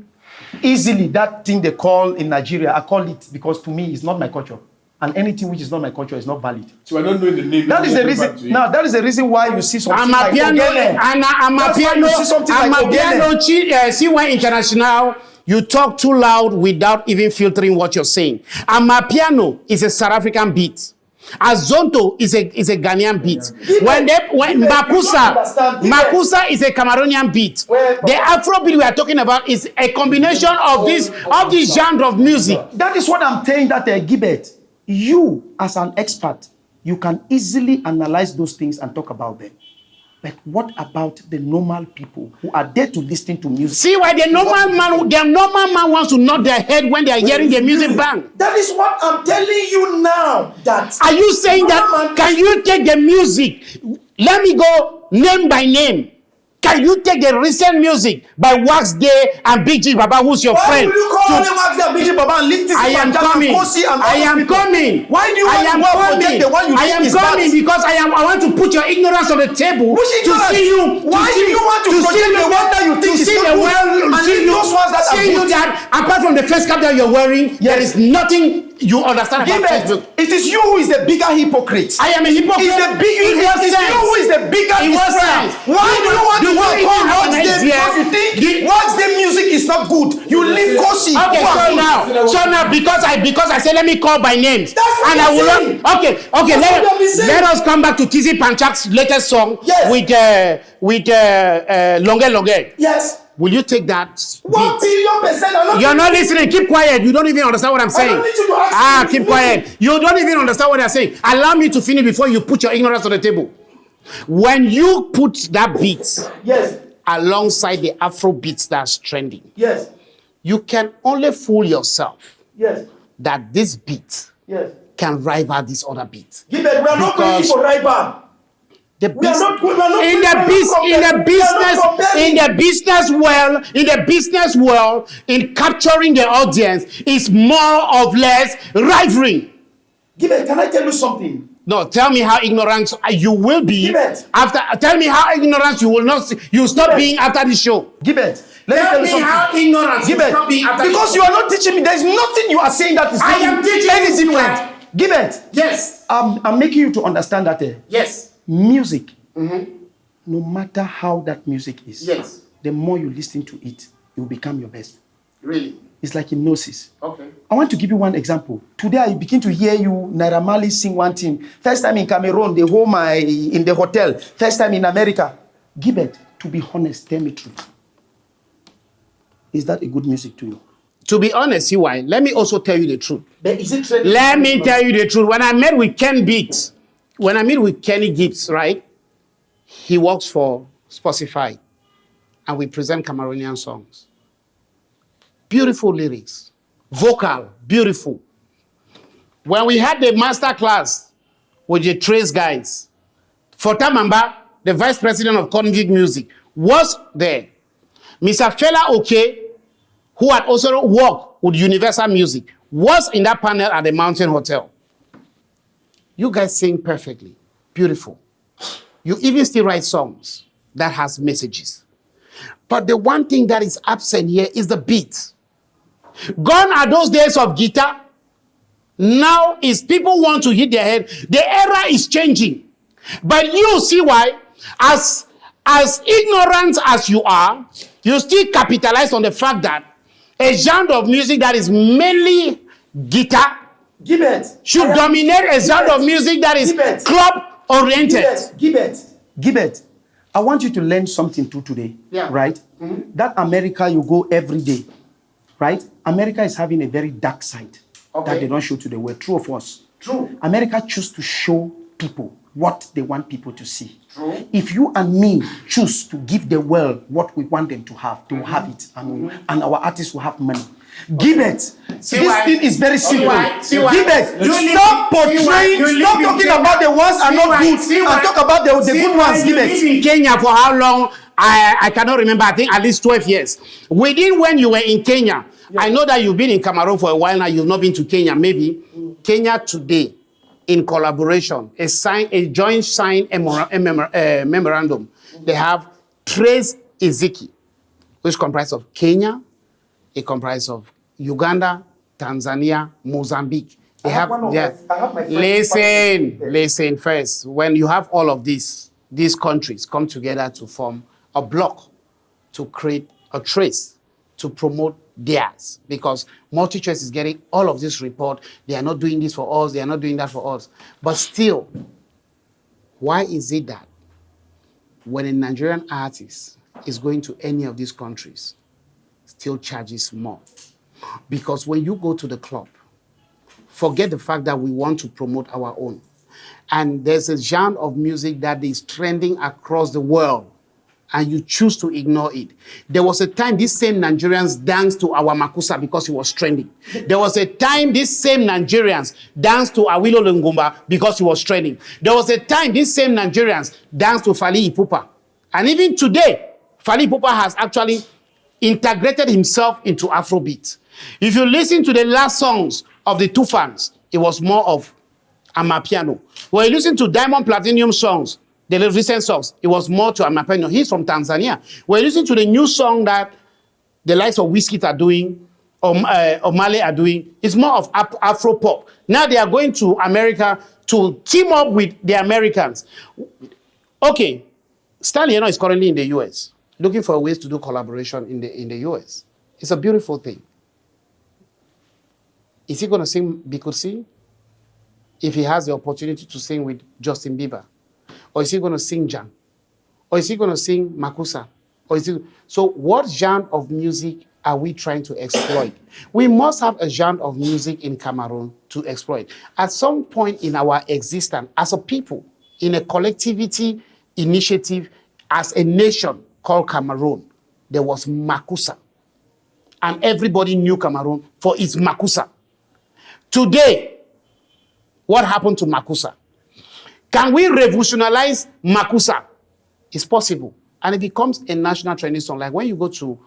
easily that thing they call in Nigeria, I call it because to me it's not my culture. And anything which is not my culture is not valid. So I don't know the name. That is the reason. Now that is the reason why you see something I'm a like piano, Ogene. I'm a That's why piano, you see something I'm like a piano, Ogene. CY International. You talk too loud without even filtering what you're saying. Amapiano is a South African beat. Azonto is a Ghanaian beat. When Makusa is a Cameroonian beat. The Afro beat we are talking about is a combination of this genre of music. That is what I'm saying. That Gibet, you as an expert, you can easily analyze those things and talk about them. But what about the normal people who are there to listen to music? See why the normal man wants to nod their head when they are hearing the music bang. That is what I'm telling you now. That Are you saying that? Can you take the music? Let me go name by name. Can you take the recent music by Wax Day and Big G Baba, who's your friend? Why do you call only Wax Day and Big G Baba and lift this I am coming. I am coming. Why do you want to go and forget the one you I am coming because I want to put your ignorance on the table Which to see you. Why do you want to project the one that you think is not good and leave those ones that are good? That apart from the face cap that you're wearing, there is nothing you understand about Facebook. It is you who is the bigger hypocrite. I am a hypocrite. It is you who is the bigger destroyer. Why do you want to go and call Wax Day because you think Wax Day music is not good? You leave Kosi. Okay, so now because I said let me call by names. That's what and you're I will saying. Okay, let us come back to Tizzy Panchak's latest song with Longe Longe. Yes. Will you take that 1 beat? billion%. You're not listening. Keep quiet. You don't even understand what I'm saying. don't need you to ask me. Keep quiet. You don't even understand what I'm saying. Allow me to finish before you put your ignorance on the table. When you put that beat Yes. alongside the Afro beats that's trending, Yes. you can only fool yourself Yes. that this beat Yes. can rival this other beat. Give it. We are not going Because for rival. The We are not. We are not. in we are not the business world, in capturing the audience is more or less rivalry. Give it. Can I tell you something? No, tell me how ignorant you will be Give it. after. Tell me how ignorant you will not. You stop Give it. being after the show. Give it. Let Tell tell me you something. how ignorant Give you it. stop being after Because the you are not teaching me. There is nothing you are saying that is I am teaching any you different. that. Give it. Yes. I'm making you to understand that Yes. music, no matter how that music is, Yes. the more you listen to it, it will become your best. Really. It's like hypnosis. Okay. I want to give you one example. Today I begin to hear you, Naira Marley, sing one thing. First time in Cameroon, they hold my in the hotel. First time in America. Gibet, to be honest, tell me truth. Is that a good music to you? To be honest, CY, let me also tell you the truth. But is it trending? Let me tell you the truth. When I met with Kenny Gibbs, right? He works for Spotify, and we present Cameroonian songs. Beautiful lyrics, vocal, beautiful. When we had the master class with the Trace guys, Fota Mamba, the vice president of Convict Music, was there. Mr. Fela Oke, who had also worked with Universal Music, was in that panel at the Mountain Hotel. You guys sing perfectly, beautiful. You even still write songs that has messages. But the one thing that is absent here is the beat. Gone are those days of guitar. Now is people want to hit their head. The era is changing. But you see why, as ignorant as you are, you still capitalize on the fact that a genre of music that is mainly guitar Gibbet. should dominate a genre of music that is club-oriented. Gibbet. I want you to learn something too today, right? That America you go every day, right? America is having a very dark side that they don't show to the world. True of us. True. America choose to show people what they want people to see. True. If you and me choose to give the world what we want them to have, they will have it, and our artists will have money. Gibbet. This thing is very simple. Gibbet, stop portraying, stop talking about the ones are not good, and talk about the good ones. Gibbet. In Kenya for how long? I cannot remember. I think at least 12 years. Within when you were in Kenya, I know that you've been in Cameroon for a while now. You've not been to Kenya. Maybe Kenya today, in collaboration, a joint signed memorandum. They have Trace Ezeki, which comprises of Kenya. It comprises of Uganda, Tanzania, Mozambique. They have listen first. When you have all of these countries come together to form a bloc to create a trace to promote theirs, because MultiChoice is getting all of this report. They are not doing this for us. They are not doing that for us. But still, why is it that when a Nigerian artist is going to any of these countries, still charges more? Because when you go to the club, forget the fact that we want to promote our own. And there's a genre of music that is trending across the world, and you choose to ignore it. There was a time these same Nigerians danced to our Makusa because it was trending. There was a time these same Nigerians danced to Awilo Lungumba because it was trending. There was a time these same Nigerians danced to Fally Ipupa. And even today, Fally Ipupa has actually integrated himself into Afrobeat. If you listen to the last songs of the Tufans, it was more of Amapiano. When you listen to Diamond Platinum songs, the recent songs, it was more to Amapiano. He's from Tanzania. When you listen to the new song that the likes of Wizkid are doing, or Male are doing, it's more of Afro pop. Now they are going to America to team up with the Americans. Okay, Stan Leno is currently in the US, looking for ways to do collaboration in the US. It's a beautiful thing. Is he going to sing Bikusi if he has the opportunity to sing with Justin Bieber? Or is he going to sing Jam? Or is he going to sing Makusa? So what genre of music are we trying to exploit? We must have a genre of music in Cameroon to exploit. At some point in our existence, as a people, in a collectivity initiative, as a nation called Cameroon, there was Makusa. And everybody knew Cameroon for its Makusa. Today, what happened to Makusa? Can we revolutionize Makusa? It's possible. And it becomes a national trending song. Like when you go to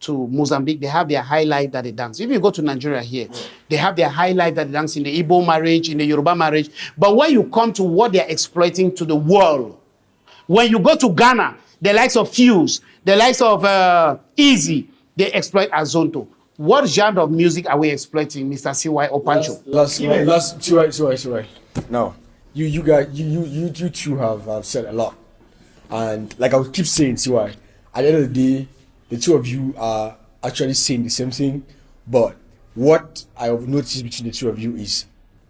Mozambique, they have their high life that they dance. If you go to Nigeria here, they have their high life that they dance in the Igbo marriage, in the Yoruba marriage. But when you come to what they're exploiting to the world, when you go to Ghana, the likes of Fuse, the likes of Easy, they exploit Azonto. What genre of music are we exploiting, Mr. CY or Pancho? CY. Now, you guys, you two have said a lot, and like I will keep saying, CY, at the end of the day, the two of you are actually saying the same thing, but what I have noticed between the two of you is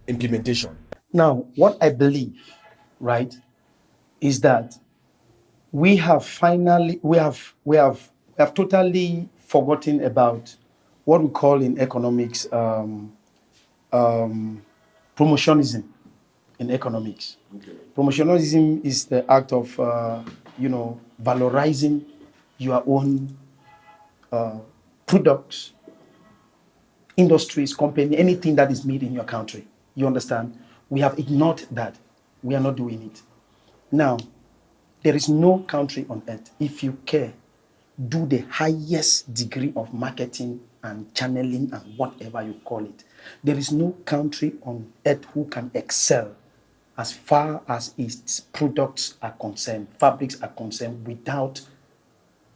implementation. Now, what I believe, right, is that we have totally forgotten about what we call in economics promotionism in economics. Okay. Promotionism is the act of valorizing your own products, industries, company, anything that is made in your country. You understand? We have ignored that. We are not doing it. Now, there is no country on earth, if you care, do the highest degree of marketing and channeling and whatever you call it. There is no country on earth who can excel as far as its products are concerned, fabrics are concerned, without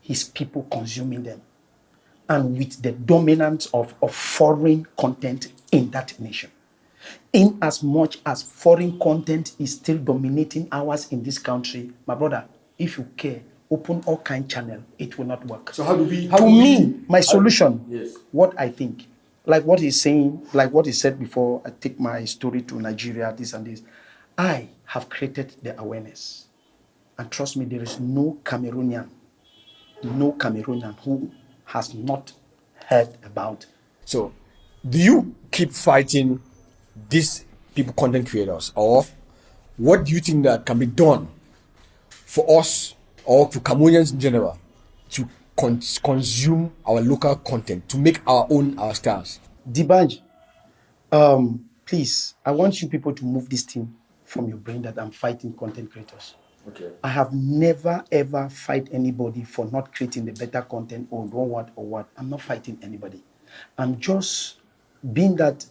his people consuming them, and with the dominance of foreign content in that nation. In as much as foreign content is still dominating ours in this country, my brother, if you care, open all kind channel, it will not work. So how do we? To me, my solution, Yes. what I think, like what he's saying, like what he said before, I take my story to Nigeria, this and this. I have created the awareness. And trust me, there is no Cameroonian who has not heard about. So, do you keep fighting these people, content creators, or what do you think that can be done for us or for Cameroonians in general to consume our local content, to make our stars? D'banj, please, I want you people to move this thing from your brain that I'm fighting content creators. Okay. I have never ever fight anybody for not creating the better content or don't what or what. I'm not fighting anybody. I'm just being that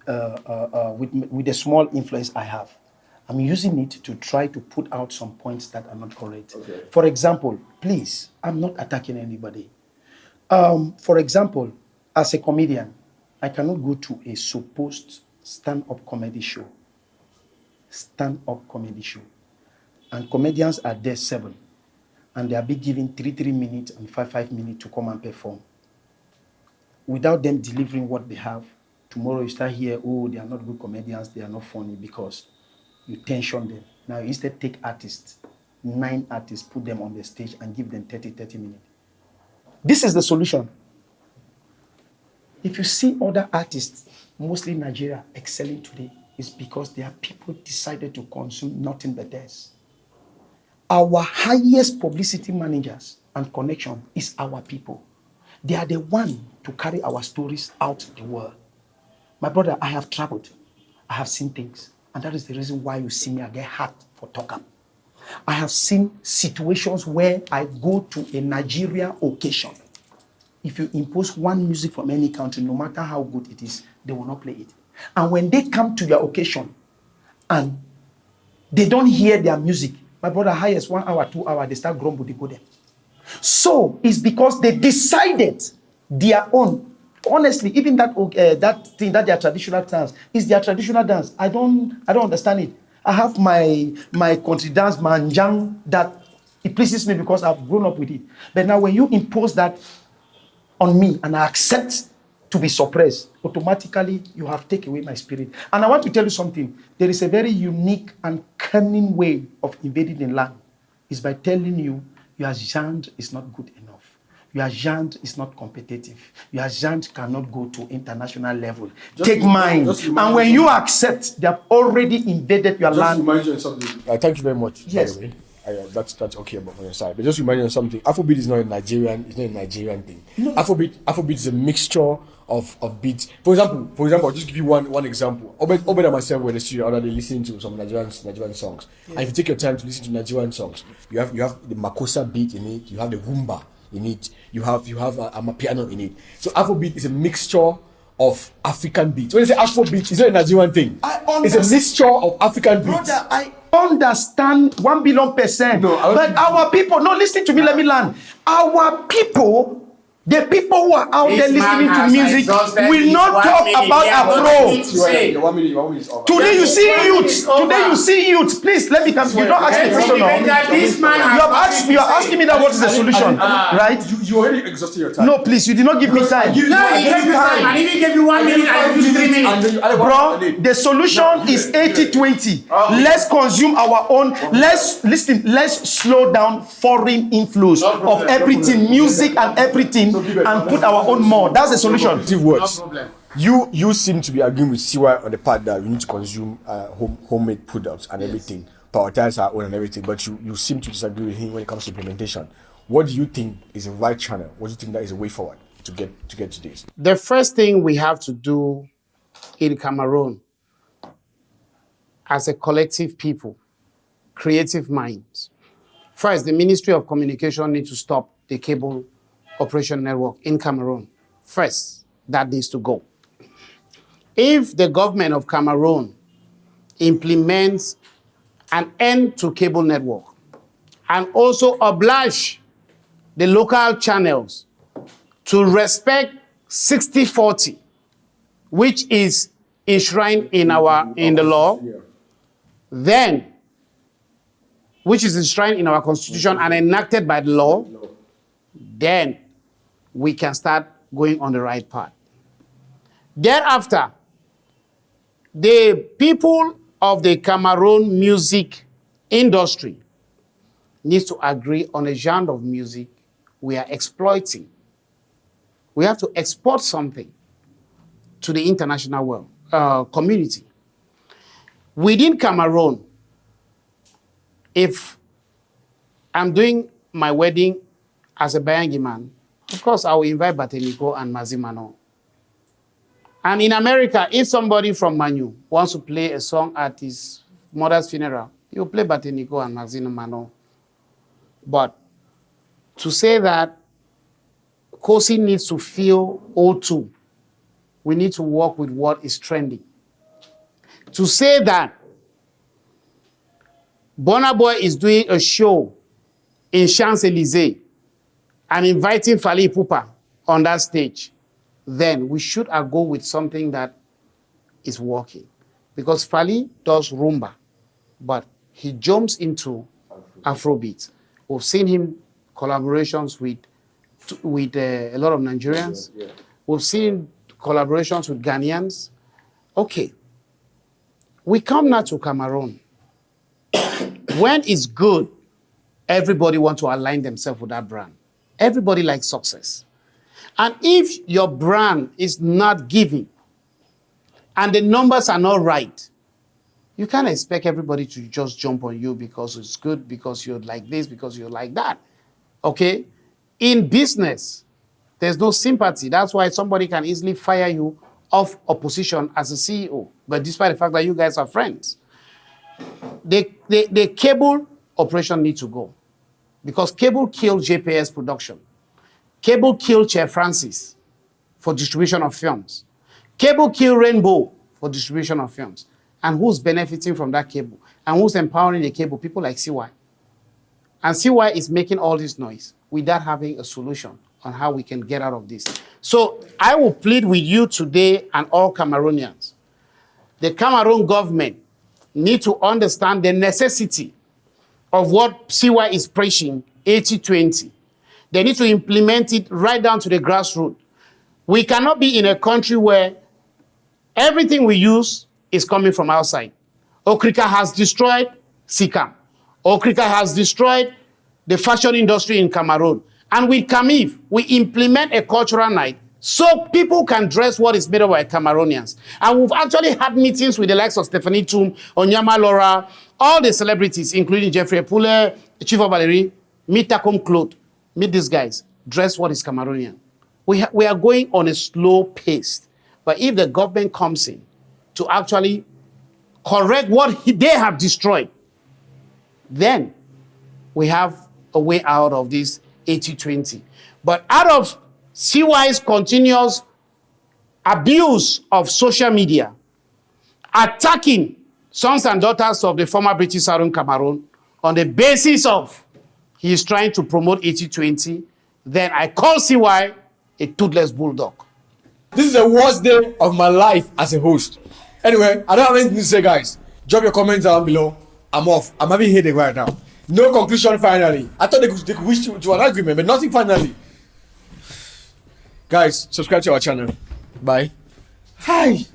with the small influence I have. I'm using it to try to put out some points that are not correct. Okay. For example, please, I'm not attacking anybody. For example, as a comedian, I cannot go to a supposed stand-up comedy show. And comedians are there 7. And they are being given 3 minutes and 5 minutes to come and perform. Without them delivering what they have, tomorrow you start here, oh, they are not good comedians, they are not funny, because you tension them. Now you instead take artists, 9 artists, put them on the stage and give them 30 minutes. This is the solution. If you see other artists, mostly in Nigeria, excelling today, it's because their people decided to consume nothing but theirs. Our highest publicity managers and connection is our people. They are the one to carry our stories out the world. My brother, I have traveled. I have seen things. And that is the reason why you see me, I get hot for talk. I have seen situations where I go to a Nigeria occasion. If you impose one music from any country, no matter how good it is, they will not play it. And when they come to your occasion and they don't hear their music, my brother, highest 1 hour, 2 hours, they start grumbling, they go there. So it's because they decided their own. Honestly, even that thing that their traditional dance is their traditional dance. I don't understand it. I have my country dance, manjang, that it pleases me because I've grown up with it. But now when you impose that on me and I accept to be suppressed, automatically you have taken away my spirit. And I want to tell you something. There is a very unique and cunning way of invading the land. It's by telling you your genre is not good enough. Your genre is not competitive. Your genre cannot go to international level. Take mine. And when you accept, they have already invaded your land. Remind you of something. Thank you very much. Yes. By the way. That's okay about on your side. But just remind you of something. Afrobeat is not a Nigerian thing. No. Afrobeat is a mixture of beats. For example, I'll just give you one example. Obed and myself were in the studio already listening to some Nigerian songs. Yeah. And if you take your time to listen to Nigerian songs, you have the Makossa beat in it, you have the rumba in it, you have amapiano in it. So Afrobeat is a mixture of African beats. When you say Afrobeat, it's not a Nigerian thing. It's a mixture of African beats. Brother, I understand 1,000,000,000%. No, but our people, no, listen to me, let me land. Our people, the people who are out there listening to music will not talk about Afro. Today you see youth. Please let me come. You don't ask me a question now. You are asking me that what is the solution, right? You already exhausted your time. No, please, you did not give me time. I didn't give you 1 minute. I give you 3 minutes. Bro, the solution is 80-20. Let's consume our own. Let's slow down foreign influence of everything, music and everything, and put our own more. That's the solution. Words. No problem. You seem to be agreeing with CY on the part that we need to consume homemade products and everything, prioritize our own and everything, but you seem to disagree with him when it comes to implementation. What do you think is the right channel? What do you think that is a way forward to get to this? The first thing we have to do in Cameroon as a collective people, creative minds. First, the Ministry of Communication needs to stop the cable operation network in Cameroon. First, that needs to go. If the government of Cameroon implements an end to cable network and also oblige the local channels to respect 60-40, which is enshrined in the law, then which is enshrined in our constitution and enacted by the law, then we can start going on the right path. Thereafter, the people of the Cameroon music industry needs to agree on a genre of music we are exploiting. We have to export something to the international world, community. Within Cameroon, if I'm doing my wedding as a Bayangi man, of course I will invite Bateniko and Mazimano. And in America, if somebody from Manu wants to play a song at his mother's funeral, he'll play Bateniko and Mazimano. But to say that Kosi needs to feel O2, we need to work with what is trending. To say that Burna Boy is doing a show in Champs-Élysées and inviting Fally Ipupa on that stage, then we should go with something that is working. Because Fally does rumba, but he jumps into Afrobeat. We've seen him collaborations with a lot of Nigerians. Yeah. We've seen collaborations with Ghanaians. Okay. We come now to Cameroon. When it's good, everybody wants to align themselves with that brand. Everybody likes success. And if your brand is not giving and the numbers are not right, you can't expect everybody to just jump on you because it's good, because you're like this, because you're like that. Okay? In business, there's no sympathy. That's why somebody can easily fire you off opposition as a CEO. But despite the fact that you guys are friends, the cable operation needs to go. Because cable killed JPS production. Cable killed Chair Francis for distribution of films. Cable killed Rainbow for distribution of films. And who's benefiting from that cable? And who's empowering the cable? People like CY. And CY is making all this noise without having a solution on how we can get out of this. So I will plead with you today and all Cameroonians. The Cameroon government need to understand the necessity of what CY is preaching, 80-20. They need to implement it right down to the grassroots. We cannot be in a country where everything we use is coming from outside. Okrika has destroyed Sikam. Okrika has destroyed the fashion industry in Cameroon. And with Camif, we implement a cultural night so people can dress what is made of by Cameroonians. And we've actually had meetings with the likes of Stephanie Toom, Onyama Laura, all the celebrities, including Jeffrey Epule, Chief of Valerie, meet Takom Claude, meet these guys, dress what is Cameroonian. We are going on a slow pace. But if the government comes in to actually correct what they have destroyed, then we have a way out of this 80-20. But out of CY's continuous abuse of social media, attacking sons and daughters of the former British Southern Cameroon on the basis of he is trying to promote 80-20, then I call CY a toothless bulldog. This is the worst day of my life as a host. Anyway, I don't have anything to say, guys. Drop your comments down below. I'm off. I'm having a headache right now. No conclusion finally. I thought they could wish to an agreement, but nothing finally. Guys, subscribe to our channel. Bye. Hi.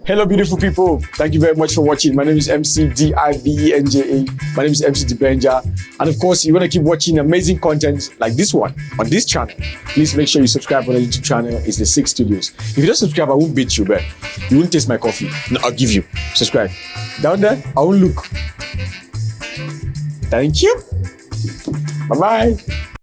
Hello, beautiful people. Thank you very much for watching. My name is MC Dibenja. My name is MC Dibenja. And of course, you want to keep watching amazing content like this one on this channel. Please make sure you subscribe on the YouTube channel. It's the Six Studios. If you don't subscribe, I won't beat you, but you won't taste my coffee. No, I'll give you. Subscribe. Down there, I won't look. Thank you. Bye-bye.